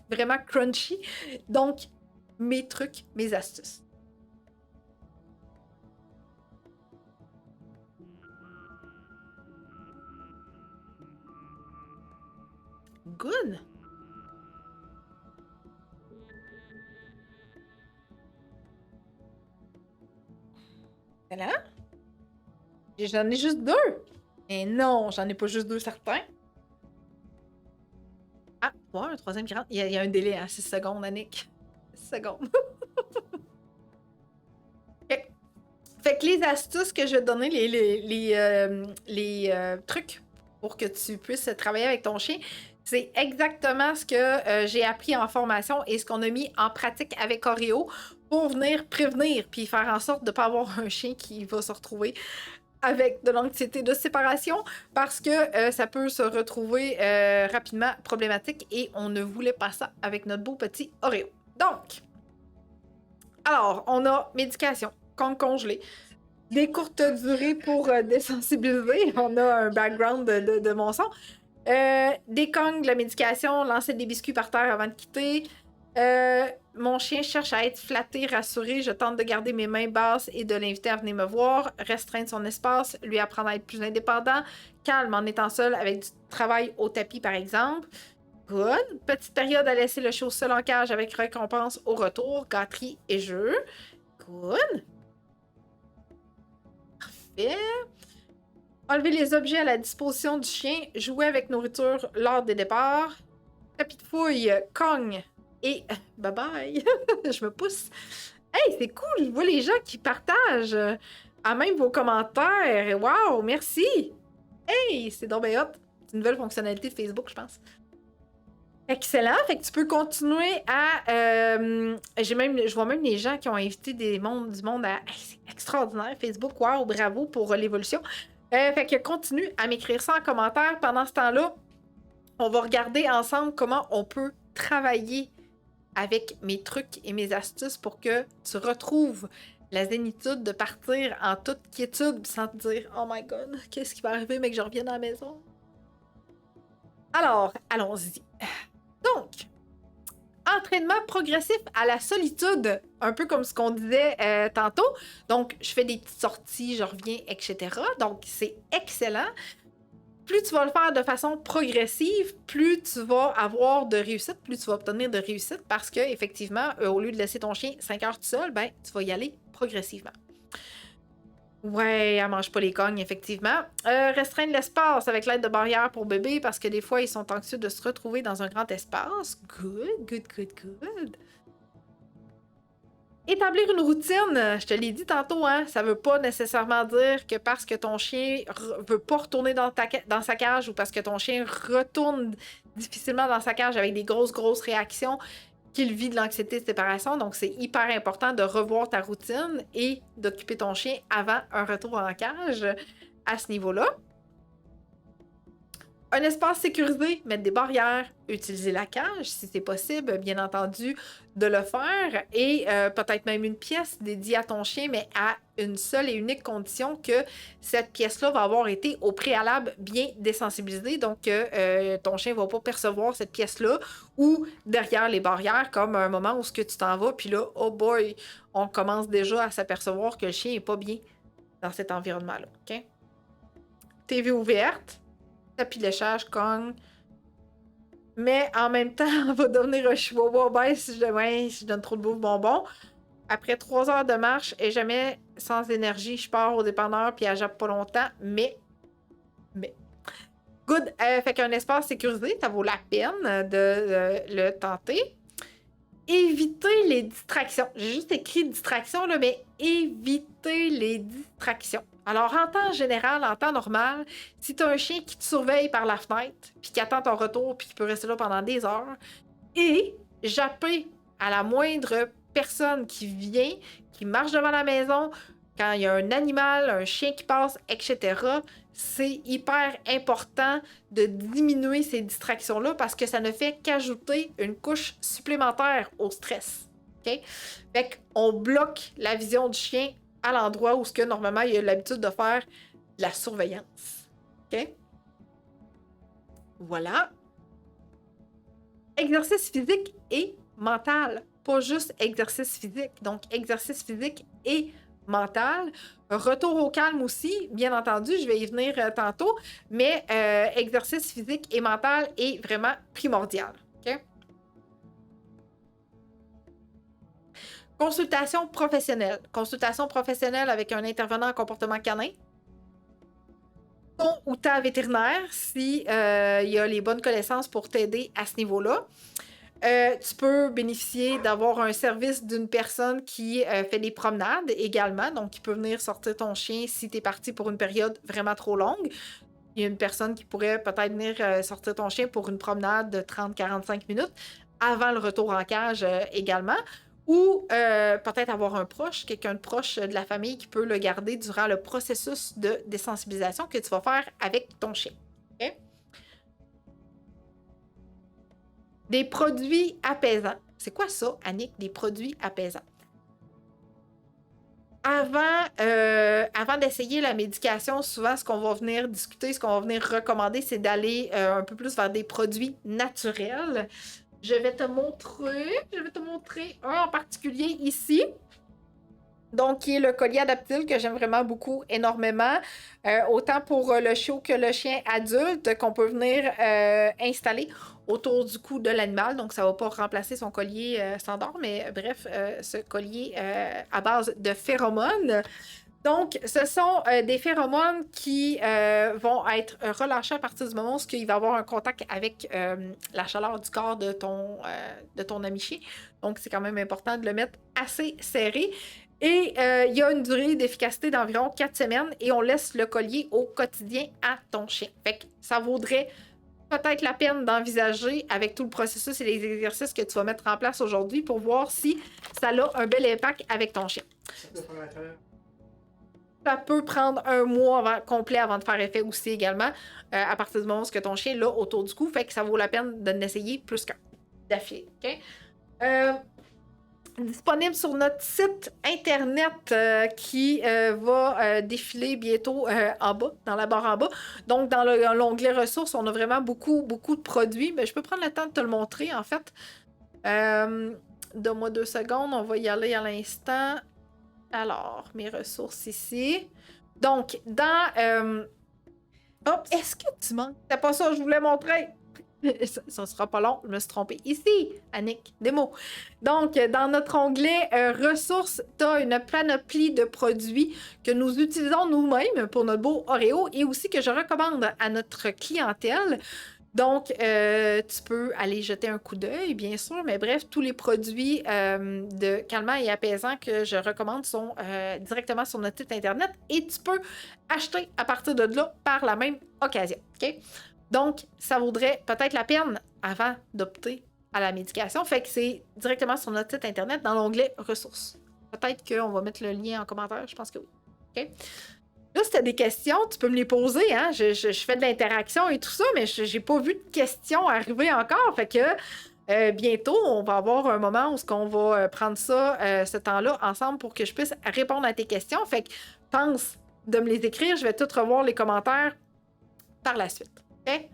vraiment crunchy. Donc, mes trucs, mes astuces. Good! Là? J'en ai juste 2. Mais non, j'en ai pas juste 2 certains. Ah, ouais, un troisième qui rentre. Il y a un délai à 6 secondes, Annick. 6 secondes. Okay. Fait que les astuces que je vais te donner, les trucs pour que tu puisses travailler avec ton chien, c'est exactement ce que j'ai appris en formation et ce qu'on a mis en pratique avec Oreo pour venir prévenir puis faire en sorte de ne pas avoir un chien qui va se retrouver avec de l'anxiété de séparation parce que ça peut se retrouver rapidement problématique et on ne voulait pas ça avec notre beau petit Oreo. Donc, alors, on a médication, conque congelé, des courtes durées pour désensibiliser. On a un background de mon son. Des congues, de la médication, lancer des biscuits par terre avant de quitter. Mon chien cherche à être flatté, rassuré. Je tente de garder mes mains basses et de l'inviter à venir me voir. Restreindre son espace, lui apprendre à être plus indépendant. Calme en étant seul avec du travail au tapis, par exemple. Good. Petite période à laisser le chiot seul en cage avec récompense au retour, gâterie et jeu. Good. Parfait. Enlever les objets à la disposition du chien. Jouer avec nourriture lors des départs. Tapis de fouille, cogne. Et bye bye. Je me pousse. Hey, c'est cool. Je vois les gens qui partagent à même vos commentaires. Wow, merci. Hey, c'est donc bien hot. C'est une nouvelle fonctionnalité de Facebook, je pense. Excellent. Fait que tu peux continuer à... je vois même les gens qui ont invité du monde à... Hey, c'est extraordinaire. Facebook, wow, bravo pour l'évolution. Fait que continue à m'écrire ça en commentaire. Pendant ce temps-là, on va regarder ensemble comment on peut travailler avec mes trucs et mes astuces pour que tu retrouves la zénitude de partir en toute quiétude sans te dire « Oh my God, qu'est-ce qui va arriver, mais que je revienne à la maison? » Alors, allons-y. Donc, entraînement progressif à la solitude, un peu comme ce qu'on disait tantôt. Donc, je fais des petites sorties, je reviens, etc. Donc, c'est excellent. Plus tu vas le faire de façon progressive, plus tu vas avoir de réussite, plus tu vas obtenir de réussite parce que, effectivement, au lieu de laisser ton chien 5 heures tout seul, ben, tu vas y aller progressivement. Ouais, elle mange pas les cognes, effectivement. Restreindre l'espace avec l'aide de barrières pour bébé parce que des fois, ils sont anxieux de se retrouver dans un grand espace. Good, good, good, good. Établir une routine, je te l'ai dit tantôt, hein, ça veut pas nécessairement dire que parce que ton chien veut pas retourner dans sa cage ou parce que ton chien retourne difficilement dans sa cage avec des grosses réactions qu'il vit de l'anxiété de séparation. Donc, c'est hyper important de revoir ta routine et d'occuper ton chien avant un retour en cage à ce niveau-là. Un espace sécurisé, mettre des barrières, utiliser la cage si c'est possible, bien entendu, de le faire et peut-être même une pièce dédiée à ton chien, mais à une seule et unique condition que cette pièce-là va avoir été au préalable bien désensibilisée, donc ton chien ne va pas percevoir cette pièce-là ou derrière les barrières comme un moment où ce que tu t'en vas, puis là, oh boy, on commence déjà à s'apercevoir que le chien n'est pas bien dans cet environnement-là, OK? TV ouverte. Tapis de léchage, cogne. Mais en même temps, on va devenir un chihuahua obèse si je donne trop de bouffe bonbon. Après 3 heures de marche et jamais sans énergie, je pars au dépanneur puis elle jappe pas longtemps. Mais. Good. Fait qu'un espace sécurisé, ça vaut la peine de le tenter. Éviter les distractions. J'ai juste écrit distractions, là, mais éviter les distractions. Alors, en temps général, en temps normal, si tu as un chien qui te surveille par la fenêtre, puis qui attend ton retour, puis qui peut rester là pendant des heures, et japper à la moindre personne qui vient, qui marche devant la maison, quand il y a un animal, un chien qui passe, etc., c'est hyper important de diminuer ces distractions-là parce que ça ne fait qu'ajouter une couche supplémentaire au stress. Okay? Fait qu'on bloque la vision du chien à l'endroit où ce que normalement il a l'habitude de faire de la surveillance. OK? Voilà. Exercice physique et mental. Pas juste exercice physique. Donc, exercice physique et mental. Retour au calme aussi, bien entendu, je vais y venir tantôt, mais exercice physique et mental est vraiment primordial. OK? Consultation professionnelle. Consultation professionnelle avec un intervenant en comportement canin. Ton ou ta vétérinaire, si il y a les bonnes connaissances pour t'aider à ce niveau-là. Tu peux bénéficier d'avoir un service d'une personne qui fait des promenades également, donc qui peut venir sortir ton chien si tu es parti pour une période vraiment trop longue. Il y a une personne qui pourrait peut-être venir sortir ton chien pour une promenade de 30-45 minutes avant le retour en cage également. Ou peut-être avoir un proche, quelqu'un de proche de la famille qui peut le garder durant le processus de désensibilisation que tu vas faire avec ton chien. Okay? Des produits apaisants. C'est quoi ça, Annick, des produits apaisants? Avant d'essayer la médication, souvent, ce qu'on va venir discuter, ce qu'on va venir recommander, c'est d'aller un peu plus vers des produits naturels. Je vais te montrer un en particulier ici. Donc, qui est le collier adaptile que j'aime vraiment beaucoup, énormément. Autant pour le chiot que le chien adulte qu'on peut venir installer autour du cou de l'animal. Donc, ça ne va pas remplacer son collier standard, mais bref, ce collier à base de phéromones. Donc, ce sont des phéromones qui vont être relâchés à partir du moment où il va avoir un contact avec la chaleur du corps de ton ami chien. Donc, c'est quand même important de le mettre assez serré. Et il y a une durée d'efficacité d'environ 4 semaines et on laisse le collier au quotidien à ton chien. Fait que ça vaudrait peut-être la peine d'envisager avec tout le processus et les exercices que tu vas mettre en place aujourd'hui pour voir si ça a un bel impact avec ton chien. Ça peut prendre un mois complet avant de faire effet aussi également, à partir du moment où ton chien l'a autour du cou. Fait que ça vaut la peine de l'essayer plus qu'un d'affilée. OK? Disponible sur notre site internet qui va défiler bientôt en bas, dans la barre en bas. Donc, dans l'onglet ressources, on a vraiment beaucoup de produits. Mais je peux prendre le temps de te le montrer, en fait. Donne-moi 2 secondes, on va y aller à l'instant. Alors, mes ressources ici. Donc, dans... est-ce que tu manques? C'est pas ça que je voulais montrer. Ça sera pas long, je me suis trompée. Ici, Annick, démo. Donc, dans notre onglet ressources, tu as une panoplie de produits que nous utilisons nous-mêmes pour notre beau Oreo et aussi que je recommande à notre clientèle. Donc, tu peux aller jeter un coup d'œil, bien sûr, mais bref, tous les produits de calmant et apaisant que je recommande sont directement sur notre site Internet et tu peux acheter à partir de là par la même occasion. OK? Donc, ça vaudrait peut-être la peine avant d'opter à la médication. Fait que c'est directement sur notre site Internet dans l'onglet ressources. Peut-être qu'on va mettre le lien en commentaire, je pense que oui. OK? Là, si tu as des questions, tu peux me les poser. Hein? Je fais de l'interaction et tout ça, mais j'ai pas vu de questions arriver encore. Fait que bientôt, on va avoir un moment où on va prendre ça, ce temps-là, ensemble pour que je puisse répondre à tes questions. Fait que pense de me les écrire. Je vais tout revoir les commentaires par la suite. Okay?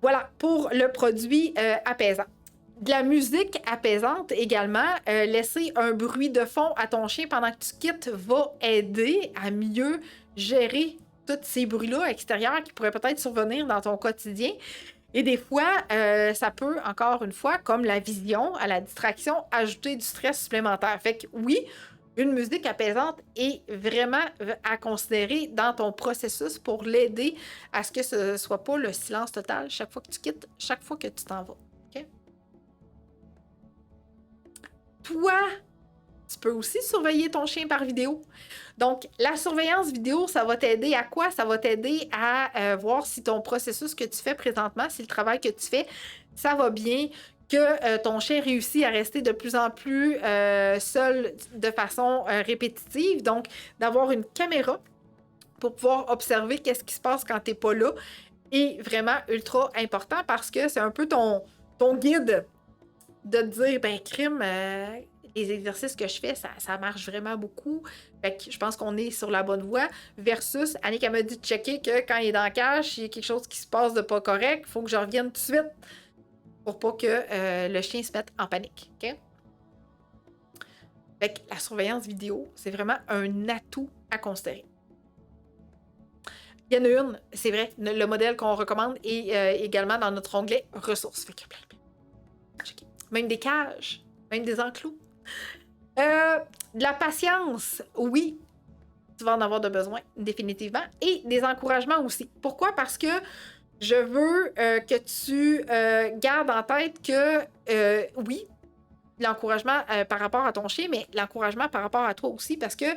Voilà pour le produit apaisant. De la musique apaisante également. Laisser un bruit de fond à ton chien pendant que tu quittes va aider à mieux gérer tous ces bruits-là extérieurs qui pourraient peut-être survenir dans ton quotidien. Et des fois, ça peut, encore une fois, comme la vision, à la distraction, ajouter du stress supplémentaire. Fait que oui, une musique apaisante est vraiment à considérer dans ton processus pour l'aider à ce que ce ne soit pas le silence total chaque fois que tu quittes, chaque fois que tu t'en vas. Okay? Toi, tu peux aussi surveiller ton chien par vidéo. Donc, la surveillance vidéo, ça va t'aider à quoi? Ça va t'aider à voir si ton processus que tu fais présentement, si le travail que tu fais, ça va bien, que ton chien réussit à rester de plus en plus seul de façon répétitive. Donc, d'avoir une caméra pour pouvoir observer qu'est-ce qui se passe quand tu n'es pas là est vraiment ultra important parce que c'est un peu ton guide de te dire, ben crime, les exercices que je fais, ça marche vraiment beaucoup. Fait que je pense qu'on est sur la bonne voie. Versus, Annick, elle m'a dit de checker que quand il est dans la cage, il y a quelque chose qui se passe de pas correct, il faut que je revienne tout de suite pour pas que le chien se mette en panique. OK? Fait que la surveillance vidéo, c'est vraiment un atout à considérer. Il y en a une, c'est vrai, le modèle qu'on recommande est également dans notre onglet ressources. Fait qu'il y a plein. Même des cages, même des enclos. De la patience, oui, tu vas en avoir de besoin, définitivement. Et des encouragements aussi. Pourquoi? Parce que je veux que tu gardes en tête que, oui, l'encouragement par rapport à ton chien, mais l'encouragement par rapport à toi aussi, parce que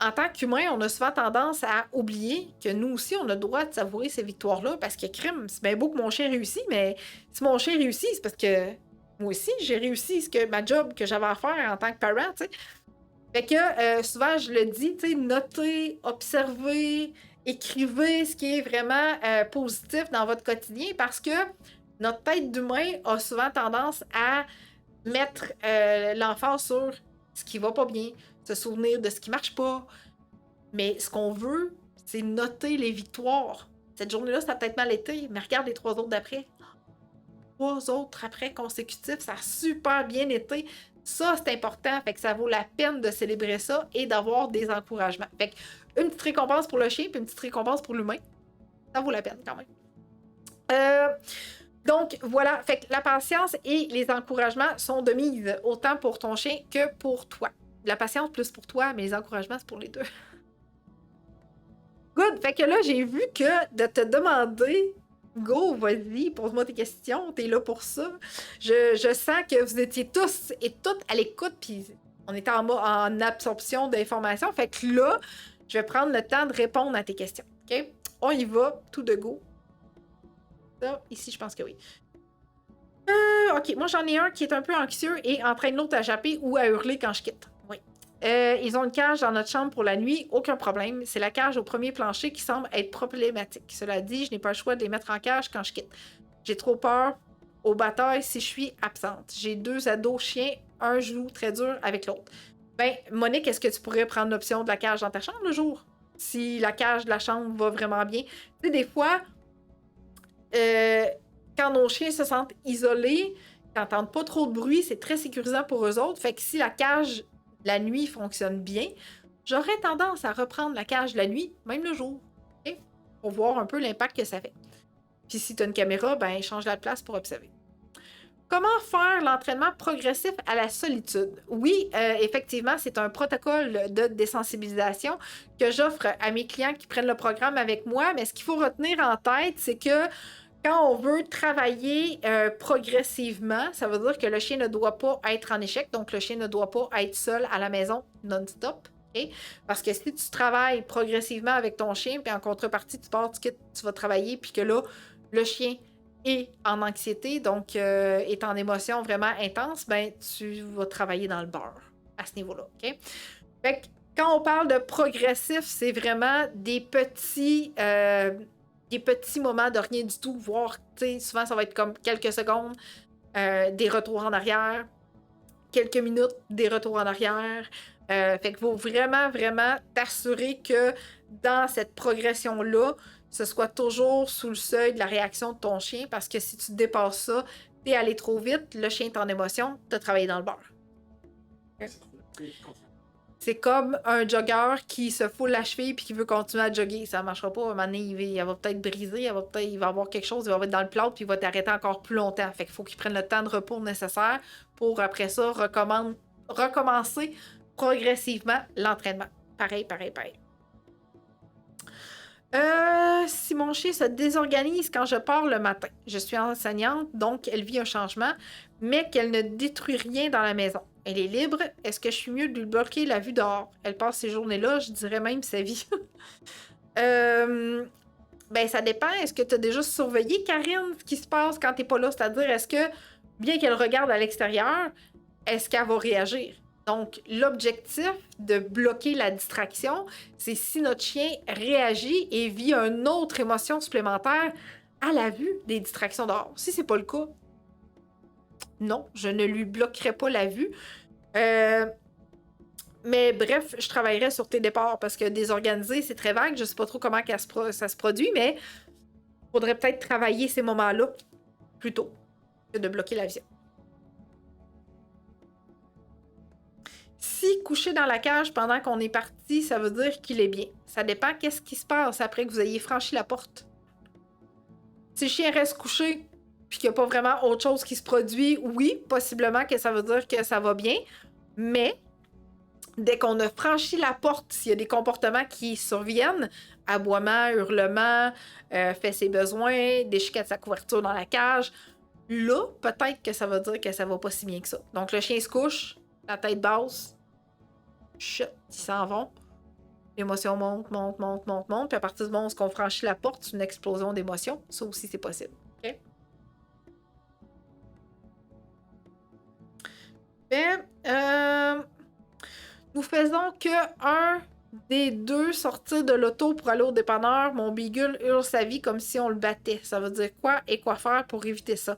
en tant qu'humain, on a souvent tendance à oublier que nous aussi, on a le droit de savourer ces victoires-là, parce que crime, c'est bien beau que mon chien réussit, mais si mon chien réussit, c'est parce que moi aussi, j'ai réussi ma job que j'avais à faire en tant que parent, tu sais. Fait que souvent, je le dis, tu sais, notez, observez, écrivez ce qui est vraiment positif dans votre quotidien parce que notre tête d'humain a souvent tendance à mettre l'emphase sur ce qui va pas bien, se souvenir de ce qui marche pas. Mais ce qu'on veut, c'est noter les victoires. Cette journée-là, ça a peut-être mal été, mais regarde les 3 autres d'après. 3 autres après consécutifs. Ça a super bien été. Ça, c'est important. Fait que ça vaut la peine de célébrer ça et d'avoir des encouragements. Fait que une petite récompense pour le chien puis une petite récompense pour l'humain. Ça vaut la peine quand même. Donc, voilà. Fait que la patience et les encouragements sont de mise, autant pour ton chien que pour toi. La patience plus pour toi, mais les encouragements, c'est pour les deux. Good! Fait que là, j'ai vu que de te demander, go, vas-y, pose-moi tes questions, t'es là pour ça. Je sens que vous étiez tous et toutes à l'écoute, puis on était en absorption d'informations. Fait que là, je vais prendre le temps de répondre à tes questions. OK? On y va, tout de go. Ça, ici, je pense que oui. OK, moi, j'en ai un qui est un peu anxieux et entraîne l'autre à japper ou à hurler quand je quitte. Oui. Ils ont une cage dans notre chambre pour la nuit, aucun problème. C'est la cage au premier plancher qui semble être problématique. Cela dit, je n'ai pas le choix de les mettre en cage quand je quitte. J'ai trop peur aux batailles si je suis absente. J'ai 2 ados chiens, un joue très dur avec l'autre. Ben, Monique, est-ce que tu pourrais prendre l'option de la cage dans ta chambre le jour? Si la cage de la chambre va vraiment bien. Tu sais, des fois, quand nos chiens se sentent isolés, qu'ils n'entendent pas trop de bruit, c'est très sécurisant pour eux autres. Fait que si la cage la nuit fonctionne bien, j'aurais tendance à reprendre la cage la nuit, même le jour, okay? Pour voir un peu l'impact que ça fait. Puis si tu as une caméra, ben change la place pour observer. Comment faire l'entraînement progressif à la solitude? Oui, effectivement, c'est un protocole de désensibilisation que j'offre à mes clients qui prennent le programme avec moi, mais ce qu'il faut retenir en tête, c'est que quand on veut travailler progressivement, ça veut dire que le chien ne doit pas être en échec, donc le chien ne doit pas être seul à la maison non-stop. Okay? Parce que si tu travailles progressivement avec ton chien, puis en contrepartie, tu pars, tu quittes, tu vas travailler, puis que là, le chien est en anxiété, donc est en émotion vraiment intense, ben tu vas travailler dans le beurre à ce niveau-là. Okay? Fait que quand on parle de progressif, c'est vraiment des petits moments de rien du tout, voire, tu sais, souvent ça va être comme quelques secondes, des retours en arrière, quelques minutes, des retours en arrière. Fait qu'il faut vraiment, vraiment t'assurer que dans cette progression-là, ce soit toujours sous le seuil de la réaction de ton chien, parce que si tu dépasses ça, t'es allé trop vite, le chien est en émotion, t'as travaillé dans le beurre. C'est comme un jogger qui se foule la cheville puis qui veut continuer à jogger. Ça ne marchera pas. À un moment donné, il va peut-être briser, il va avoir quelque chose, il va être dans le plâtre puis il va t'arrêter encore plus longtemps. Fait qu'il faut qu'il prenne le temps de repos nécessaire pour, après ça, recommencer progressivement l'entraînement. Pareil. Si mon chien se désorganise quand je pars le matin. Je suis enseignante, donc elle vit un changement, mais qu'elle ne détruit rien dans la maison. Elle est libre. Est-ce que je suis mieux de lui bloquer la vue dehors? Elle passe ces journées-là, je dirais même sa vie. Ben, ça dépend. Est-ce que tu as déjà surveillé, Karine, ce qui se passe quand tu n'es pas là? C'est-à-dire, est-ce que, bien qu'elle regarde à l'extérieur, est-ce qu'elle va réagir? Donc, l'objectif de bloquer la distraction, c'est si notre chien réagit et vit une autre émotion supplémentaire à la vue des distractions dehors. Si c'est pas le cas, non, je ne lui bloquerai pas la vue. Mais bref, je travaillerai sur tes départs parce que désorganisé, c'est très vague. Je sais pas trop comment ça se produit, mais il faudrait peut-être travailler ces moments-là plutôt que de bloquer la vision. Si couché dans la cage pendant qu'on est parti, ça veut dire qu'il est bien. Ça dépend qu'est-ce qui se passe après que vous ayez franchi la porte. Si le chien reste couché puis qu'il n'y a pas vraiment autre chose qui se produit, oui, possiblement que ça veut dire que ça va bien, mais dès qu'on a franchi la porte, s'il y a des comportements qui surviennent, aboiement, hurlement, fait ses besoins, déchiquette sa couverture dans la cage, là, peut-être que ça veut dire que ça va pas si bien que ça. Donc, le chien se couche, la tête basse, chut, ils s'en vont. L'émotion monte, puis à partir du moment où on franchit la porte, c'est une explosion d'émotions. Ça aussi, c'est possible. OK? Nous faisons que un des deux sortir de l'auto pour aller au dépanneur. Mon beagle hurle sa vie comme si on le battait. Ça veut dire quoi et quoi faire pour éviter ça?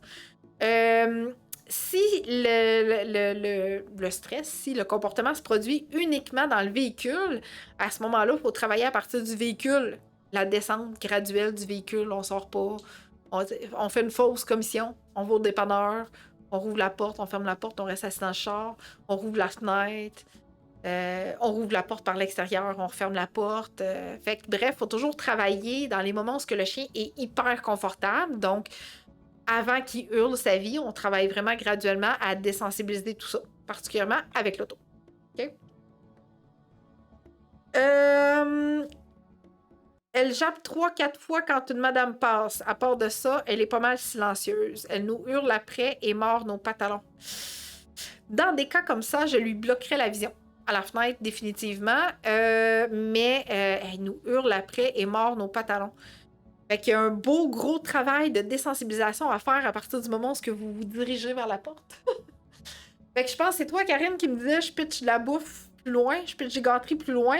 Si le stress, si le comportement se produit uniquement dans le véhicule, à ce moment-là, il faut travailler à partir du véhicule. La descente graduelle du véhicule, on sort pas On fait une fausse commission, on va au dépanneur, on rouvre la porte, on ferme la porte, on reste assis dans le char, on rouvre la fenêtre, on rouvre la porte par l'extérieur, on referme la porte. Fait que, bref, il faut toujours travailler dans les moments où le chien est hyper confortable. Donc, avant qu'il hurle sa vie, on travaille vraiment graduellement à désensibiliser tout ça, particulièrement avec l'auto. OK? Elle jappe 3-4 fois quand une madame passe. À part de ça, elle est pas mal silencieuse. Elle nous hurle après et mord nos pantalons. Dans des cas comme ça, je lui bloquerai la vision. À la fenêtre, définitivement. Mais elle nous hurle après et mord nos pantalons. Fait qu'il y a un beau gros travail de désensibilisation à faire à partir du moment où vous vous dirigez vers la porte. Fait que je pense que c'est toi, Karine, qui me disais je pitch de la bouffe plus loin, je pitch des gâteries plus loin.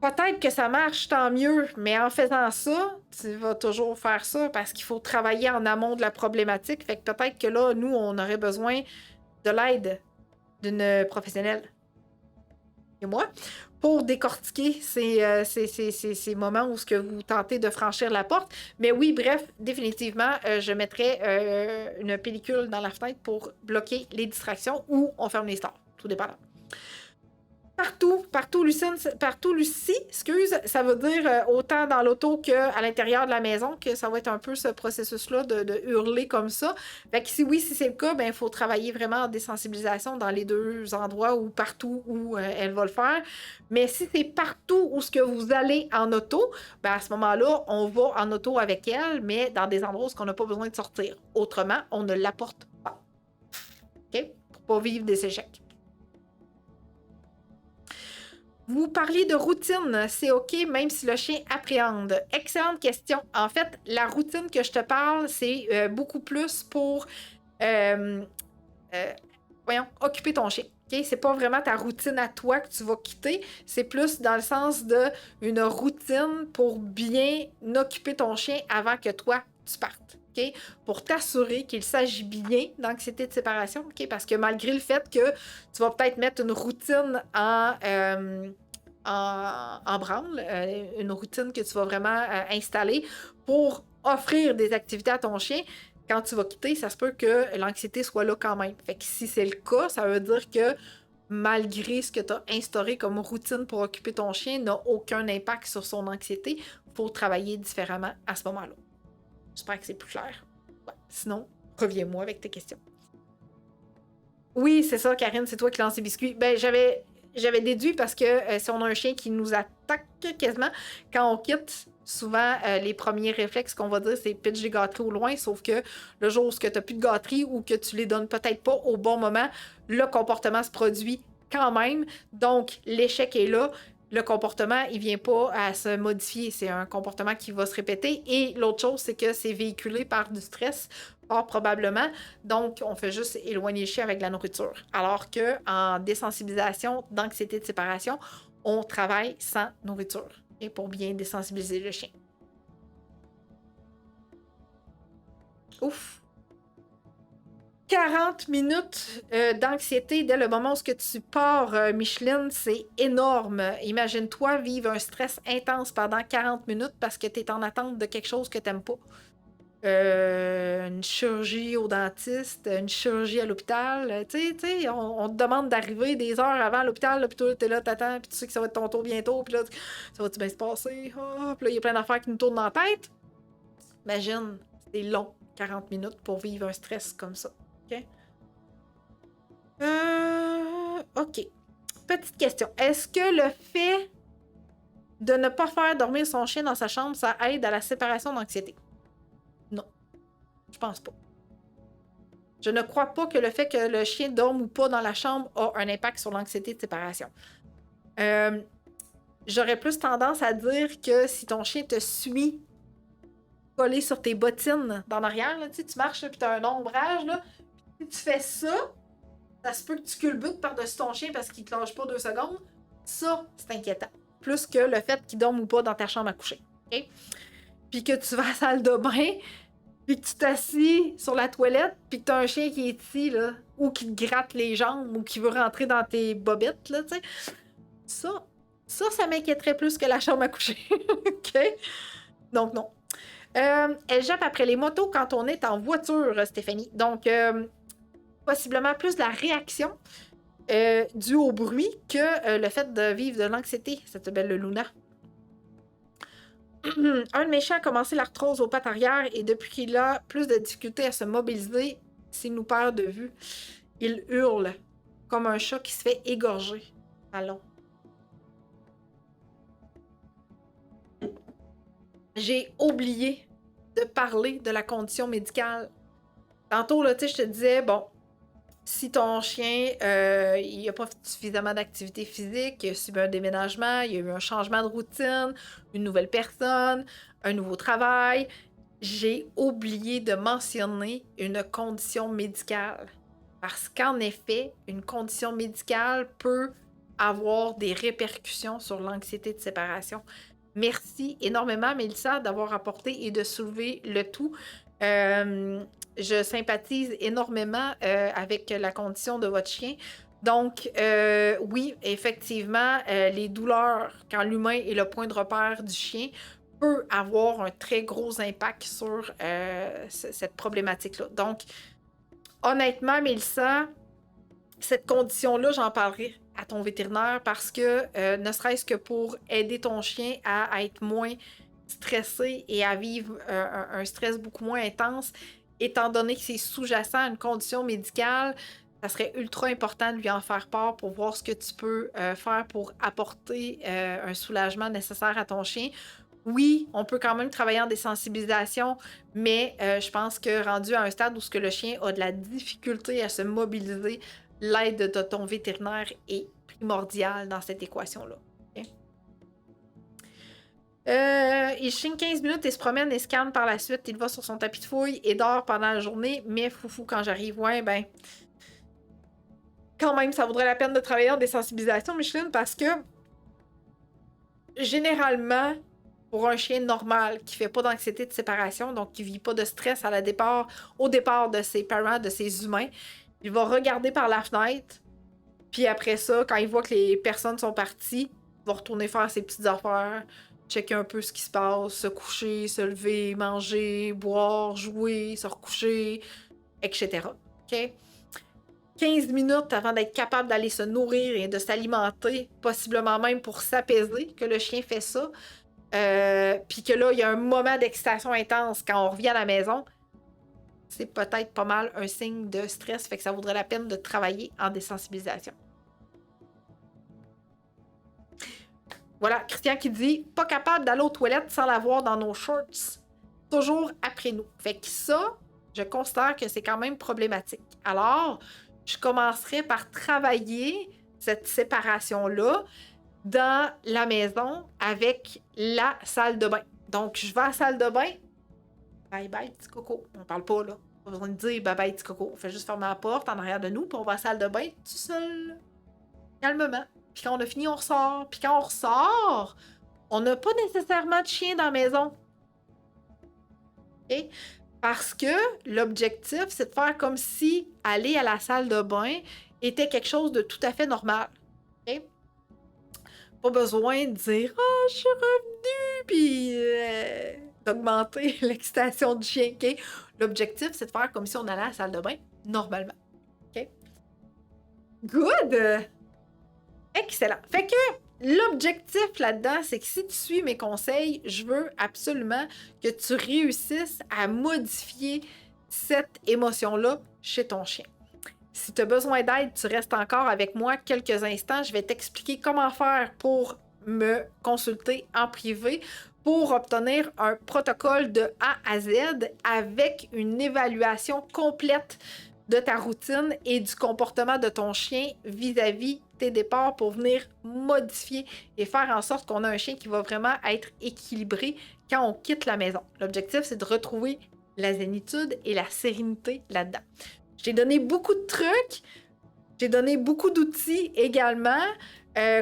Peut-être que ça marche, tant mieux, mais en faisant ça, tu vas toujours faire ça parce qu'il faut travailler en amont de la problématique. Fait que peut-être que là, nous, on aurait besoin de l'aide d'une professionnelle et moi pour décortiquer ces moments où ce que vous tentez de franchir la porte. Mais oui, bref, définitivement, je mettrais une pellicule dans la fenêtre pour bloquer les distractions ou on ferme les stores, tout dépendant. Partout, Lucie, excuse, ça veut dire autant dans l'auto qu'à l'intérieur de la maison, que ça va être un peu ce processus-là de hurler comme ça. Fait que si c'est le cas, ben il faut travailler vraiment en désensibilisation dans les deux endroits ou partout où elle va le faire. Mais si c'est partout où ce que vous allez en auto, ben à ce moment-là, on va en auto avec elle, mais dans des endroits où on n'a pas besoin de sortir. Autrement, on ne l'apporte pas. OK? Pour pas vivre des échecs. Vous parliez de routine, c'est OK même si le chien appréhende. Excellente question. En fait, la routine que je te parle, c'est beaucoup plus pour occuper ton chien. Okay? C'est pas vraiment ta routine à toi que tu vas quitter, c'est plus dans le sens de une routine pour bien occuper ton chien avant que toi, tu partes. Okay? Pour t'assurer qu'il s'agit bien d'anxiété de séparation, okay? Parce que malgré le fait que tu vas peut-être mettre une routine en branle, une routine que tu vas vraiment installer pour offrir des activités à ton chien, quand tu vas quitter, ça se peut que l'anxiété soit là quand même. Fait que si c'est le cas, ça veut dire que malgré ce que tu as instauré comme routine pour occuper ton chien, n'a aucun impact sur son anxiété. Il faut travailler différemment à ce moment-là. J'espère que c'est plus clair. Ouais. Sinon, reviens-moi avec tes questions. Oui, c'est ça, Karine, c'est toi qui lance les biscuits. Ben, j'avais déduit parce que si on a un chien qui nous attaque quasiment, quand on quitte, souvent, les premiers réflexes qu'on va dire, c'est pitch des gâteries au loin, sauf que le jour où tu n'as plus de gâteries ou que tu les donnes peut-être pas au bon moment, le comportement se produit quand même. Donc, l'échec est là. Le comportement, il vient pas à se modifier. C'est un comportement qui va se répéter. Et l'autre chose, c'est que c'est véhiculé par du stress, fort probablement. Donc, on fait juste éloigner le chien avec la nourriture. Alors qu'en désensibilisation, d'anxiété de séparation, on travaille sans nourriture. Et pour bien désensibiliser le chien. Ouf! 40 minutes d'anxiété dès le où que tu pars, Micheline, c'est énorme. Imagine-toi vivre un stress intense pendant 40 minutes parce que tu es en attente de quelque chose que tu n'aimes pas. Une chirurgie au dentiste, une chirurgie à l'hôpital. Tu sais, on te demande d'arriver des heures avant l'hôpital, puis toi, t'es là, t'attends, puis tu sais que ça va être ton tour bientôt, puis là, ça va-tu bien se passer? Oh, puis là, il y a plein d'affaires qui nous tournent dans la tête. Imagine, c'est long, 40 minutes pour vivre un stress comme ça. OK? OK. Petite question. Est-ce que le fait de ne pas faire dormir son chien dans sa chambre, ça aide à la séparation d'anxiété? Non. Je pense pas. Je ne crois pas que le fait que le chien dorme ou pas dans la chambre a un impact sur l'anxiété de séparation. J'aurais plus tendance à dire que si ton chien te suit collé sur tes bottines dans l'arrière, là, tu marches puis tu as un ombrage, là, si tu fais ça, ça se peut que tu culbutes par-dessus ton chien parce qu'il ne te lâche pas 2 secondes. Ça, c'est inquiétant. Plus que le fait qu'il dorme ou pas dans ta chambre à coucher. Okay? Puis que tu vas à la salle de bain, puis que tu t'assis sur la toilette, puis que tu as un chien qui est ici, là, ou qui te gratte les jambes, ou qui veut rentrer dans tes bobettes, là, tu sais. Ça m'inquiéterait plus que la chambre à coucher. OK? Donc, non. Elle jappe après les motos quand on est en voiture, Stéphanie. Donc, possiblement plus de la réaction due au bruit que le fait de vivre de l'anxiété, cette belle Luna. Un de mes chiens a commencé l'arthrose aux pattes arrière et depuis qu'il a plus de difficultés à se mobiliser, s'il nous perd de vue, il hurle comme un chat qui se fait égorger. Allons. J'ai oublié de parler de la condition médicale. Tantôt, là, tu sais, je te disais, bon, si ton chien, il n'a pas fait suffisamment d'activité physique, il a subi un déménagement, il y a eu un changement de routine, une nouvelle personne, un nouveau travail, j'ai oublié de mentionner une condition médicale. Parce qu'en effet, une condition médicale peut avoir des répercussions sur l'anxiété de séparation. Merci énormément, Mélissa, d'avoir apporté et de soulever le tout. Je sympathise énormément avec la condition de votre chien. Donc, oui, effectivement, les douleurs, quand l'humain est le point de repère du chien, peut avoir un très gros impact sur cette problématique-là. Donc, honnêtement, Mélissa, cette condition-là, j'en parlerai à ton vétérinaire parce que, ne serait-ce que pour aider ton chien à être moins stressé et à vivre un stress beaucoup moins intense, étant donné que c'est sous-jacent à une condition médicale, ça serait ultra important de lui en faire part pour voir ce que tu peux faire pour apporter un soulagement nécessaire à ton chien. Oui, on peut quand même travailler en désensibilisation, mais je pense que rendu à un stade où ce que le chien a de la difficulté à se mobiliser, l'aide de ton vétérinaire est primordiale dans cette équation-là. Okay? Il chigne 15 minutes et se promène et scanne par la suite. Il va sur son tapis de fouille et dort pendant la journée, mais foufou quand j'arrive. Ouais, ben... Quand même, ça vaudrait la peine de travailler en désensibilisation, Micheline, parce que généralement, pour un chien normal qui fait pas d'anxiété de séparation, donc qui vit pas de stress au départ de ses parents, de ses humains, il va regarder par la fenêtre, puis après ça, quand il voit que les personnes sont parties, il va retourner faire ses petites affaires, checker un peu ce qui se passe, se coucher, se lever, manger, boire, jouer, se recoucher, etc. OK? 15 minutes avant d'être capable d'aller se nourrir et de s'alimenter, possiblement même pour s'apaiser, que le chien fait ça, puis que là, il y a un moment d'excitation intense quand on revient à la maison, c'est peut-être pas mal un signe de stress, fait que ça vaudrait la peine de travailler en désensibilisation. Voilà, Christian qui dit « Pas capable d'aller aux toilettes sans l'avoir dans nos shorts, toujours après nous. » Fait que ça, je considère que c'est quand même problématique. Alors, je commencerai par travailler cette séparation-là dans la maison avec la salle de bain. Donc, je vais à la salle de bain. Bye bye, petit coco. On parle pas, là. Pas besoin de dire bye bye, petit coco. On fait juste fermer la porte en arrière de nous, puis on va à la salle de bain tout seul. Calmement. Puis quand on a fini, on ressort. Puis quand on ressort, on n'a pas nécessairement de chien dans la maison. OK? Parce que l'objectif, c'est de faire comme si aller à la salle de bain était quelque chose de tout à fait normal. OK? Pas besoin de dire « Ah, je suis revenue! » puis d'augmenter l'excitation du chien. OK? L'objectif, c'est de faire comme si on allait à la salle de bain normalement. OK? Good! Excellent. Fait que l'objectif là-dedans, c'est que si tu suis mes conseils, je veux absolument que tu réussisses à modifier cette émotion-là chez ton chien. Si tu as besoin d'aide, tu restes encore avec moi quelques instants. Je vais t'expliquer comment faire pour me consulter en privé pour obtenir un protocole de A à Z avec une évaluation complète de ta routine et du comportement de ton chien vis-à-vis tes départs pour venir modifier et faire en sorte qu'on a un chien qui va vraiment être équilibré quand on quitte la maison. L'objectif, c'est de retrouver la zénitude et la sérénité là-dedans. J'ai donné beaucoup de trucs, j'ai donné beaucoup d'outils également,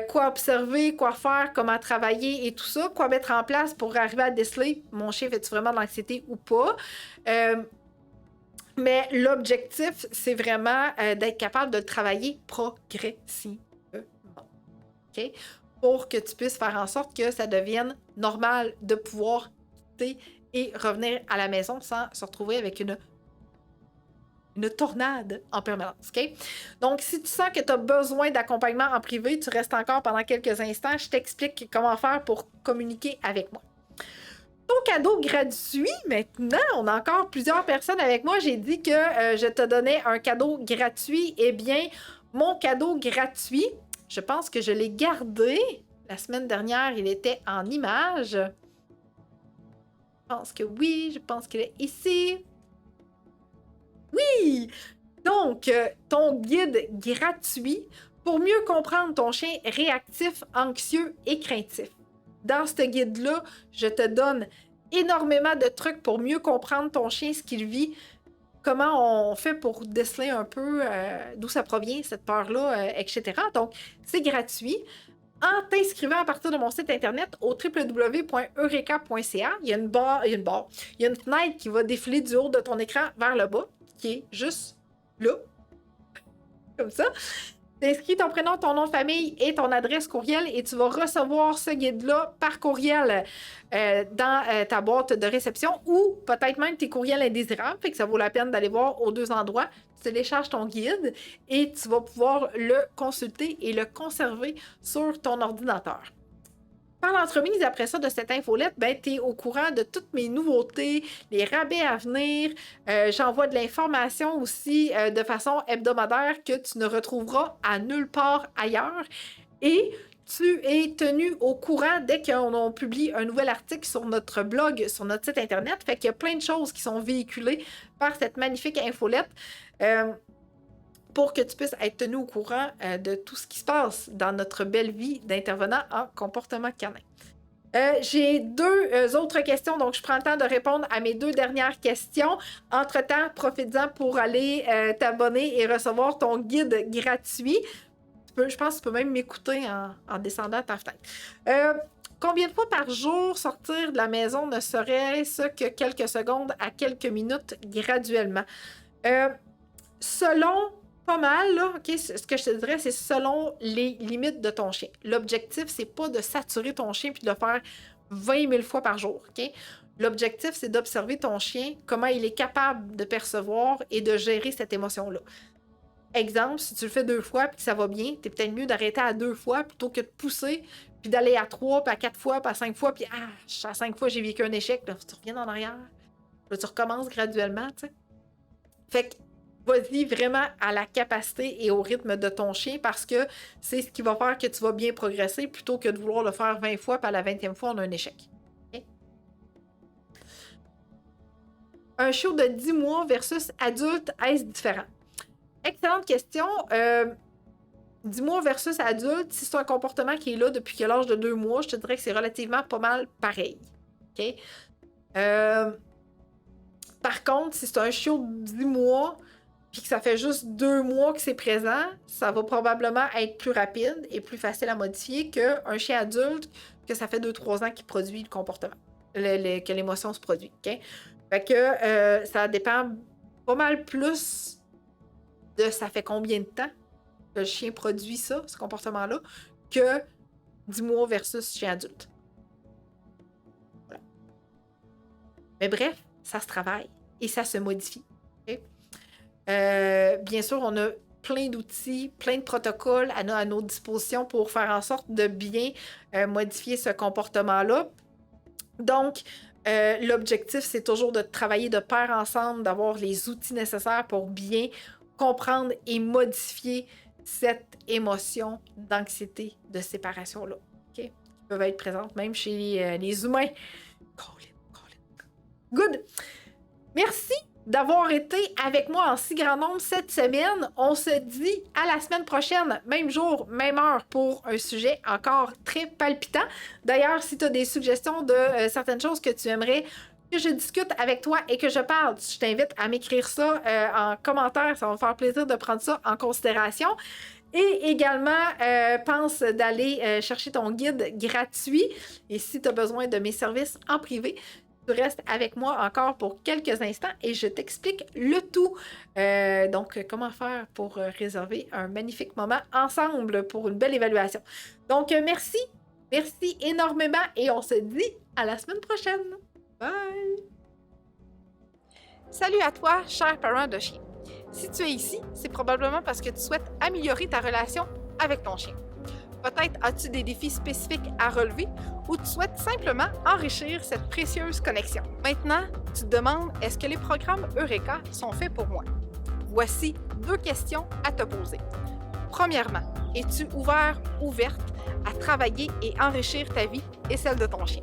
quoi observer, quoi faire, comment travailler et tout ça, quoi mettre en place pour arriver à déceler mon chien fait-tu vraiment de l'anxiété ou pas. Mais l'objectif, c'est vraiment d'être capable de le travailler progressivement. OK? Pour que tu puisses faire en sorte que ça devienne normal de pouvoir quitter et revenir à la maison sans se retrouver avec une tornade en permanence, OK? Donc, si tu sens que tu as besoin d'accompagnement en privé, tu restes encore pendant quelques instants, je t'explique comment faire pour communiquer avec moi. Ton cadeau gratuit, maintenant, on a encore plusieurs personnes avec moi. J'ai dit que je te donnais un cadeau gratuit. Eh bien, mon cadeau gratuit, je pense que je l'ai gardé. La semaine dernière, il était en image. Je pense que oui, je pense qu'il est ici. Oui! Donc, ton guide gratuit pour mieux comprendre ton chien réactif, anxieux et craintif. Dans ce guide-là, je te donne énormément de trucs pour mieux comprendre ton chien, ce qu'il vit, comment on fait pour déceler un peu d'où ça provient, cette peur-là, etc. Donc, c'est gratuit. En t'inscrivant à partir de mon site internet au www.eureka.ca, il y a une fenêtre qui va défiler du haut de ton écran vers le bas, qui est juste là, comme ça. T'inscris ton prénom, ton nom de famille et ton adresse courriel et tu vas recevoir ce guide-là par courriel dans ta boîte de réception ou peut-être même tes courriels indésirables, fait que ça vaut la peine d'aller voir aux deux endroits. Tu télécharges ton guide et tu vas pouvoir le consulter et le conserver sur ton ordinateur. Par l'entremise après ça de cette infolette, ben, tu es au courant de toutes mes nouveautés, les rabais à venir. J'envoie de l'information aussi de façon hebdomadaire que tu ne retrouveras à nulle part ailleurs. Et tu es tenu au courant dès qu'on publie un nouvel article sur notre blog, sur notre site internet. Fait qu'il y a plein de choses qui sont véhiculées par cette magnifique infolette. Pour que tu puisses être tenu au courant de tout ce qui se passe dans notre belle vie d'intervenant en comportement canin. J'ai deux autres questions, donc je prends le temps de répondre à mes deux dernières questions. Entre-temps, profites-en pour aller t'abonner et recevoir ton guide gratuit. Je pense que tu peux même m'écouter en descendant à ta fenêtre. Combien de fois par jour sortir de la maison ne serait-ce que quelques secondes à quelques minutes graduellement? Selon pas mal, là, OK? Ce que je te dirais, c'est selon les limites de ton chien. L'objectif, c'est pas de saturer ton chien puis de le faire 20 000 fois par jour, OK? L'objectif, c'est d'observer ton chien, comment il est capable de percevoir et de gérer cette émotion-là. Exemple, si tu le fais 2 fois puis que ça va bien, t'es peut-être mieux d'arrêter à 2 fois plutôt que de pousser puis d'aller à 3, puis à 4 fois, puis à 5 fois, puis à 5 fois, j'ai vécu un échec. Là, tu reviens en arrière. Là, tu recommences graduellement, tu sais. Fait que vas-y vraiment à la capacité et au rythme de ton chien parce que c'est ce qui va faire que tu vas bien progresser plutôt que de vouloir le faire 20 fois puis à la 20e fois, on a un échec. Okay? Un chiot de 10 mois versus adulte, est-ce différent? Excellente question. 10 mois versus adulte, si c'est un comportement qui est là depuis que l'âge de 2 mois, je te dirais que c'est relativement pas mal pareil. OK? Par contre, si c'est un chiot de 10 mois puis que ça fait juste 2 mois que c'est présent, ça va probablement être plus rapide et plus facile à modifier qu'un chien adulte que ça fait 2-3 ans qu'il produit le comportement, que l'émotion se produit. Okay? Fait que ça dépend pas mal plus de ça fait combien de temps que le chien produit ça, ce comportement-là, que 10 mois versus chien adulte. Voilà. Mais bref, ça se travaille et ça se modifie. Okay? Bien sûr, on a plein d'outils, plein de protocoles à nos dispositions pour faire en sorte de bien modifier ce comportement-là. Donc, l'objectif, c'est toujours de travailler de pair ensemble, d'avoir les outils nécessaires pour bien comprendre et modifier cette émotion d'anxiété, de séparation-là, okay? Qui peuvent être présentes même chez les humains. Good! Merci d'avoir été avec moi en si grand nombre cette semaine. On se dit à la semaine prochaine, même jour, même heure, pour un sujet encore très palpitant. D'ailleurs, si tu as des suggestions de certaines choses que tu aimerais que je discute avec toi et que je parle, je t'invite à m'écrire ça en commentaire. Ça va me faire plaisir de prendre ça en considération. Et également, pense d'aller chercher ton guide gratuit. Et si tu as besoin de mes services en privé, tu restes avec moi encore pour quelques instants et je t'explique le tout. Donc, comment faire pour réserver un magnifique moment ensemble pour une belle évaluation. Donc, merci énormément et on se dit à la semaine prochaine. Bye! Salut à toi, cher parent de chien. Si tu es ici, c'est probablement parce que tu souhaites améliorer ta relation avec ton chien. Peut-être as-tu des défis spécifiques à relever ou tu souhaites simplement enrichir cette précieuse connexion. Maintenant, tu te demandes, est-ce que les programmes Eureka sont faits pour moi? Voici 2 questions à te poser. Premièrement, es-tu ouverte à travailler et enrichir ta vie et celle de ton chien?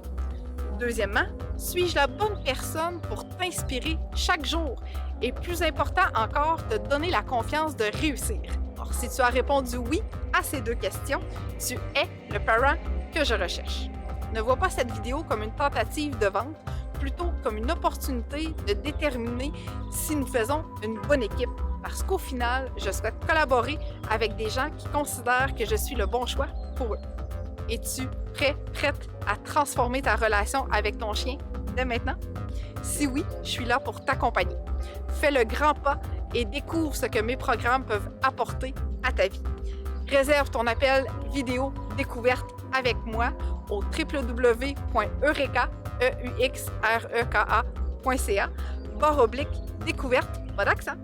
Deuxièmement, suis-je la bonne personne pour t'inspirer chaque jour? Et plus important encore, te donner la confiance de réussir. Alors, si tu as répondu oui à ces 2 questions, tu es le parent que je recherche. Ne vois pas cette vidéo comme une tentative de vente, plutôt comme une opportunité de déterminer si nous faisons une bonne équipe. Parce qu'au final, je souhaite collaborer avec des gens qui considèrent que je suis le bon choix pour eux. Es-tu prête à transformer ta relation avec ton chien dès maintenant? Si oui, je suis là pour t'accompagner. Fais le grand pas et découvre ce que mes programmes peuvent apporter à ta vie. Réserve ton appel vidéo découverte avec moi au www.eureka.ca/découverte, pas d'accent.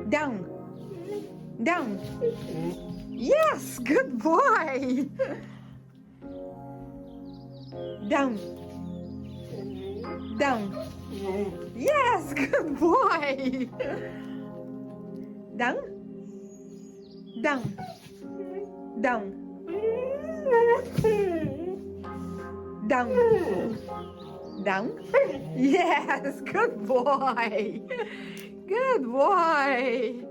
Down. Down. Yes, good boy. Down. Down. Yes, good boy. Down. Down. Down. Down. Down. Yes, good boy. Good boy.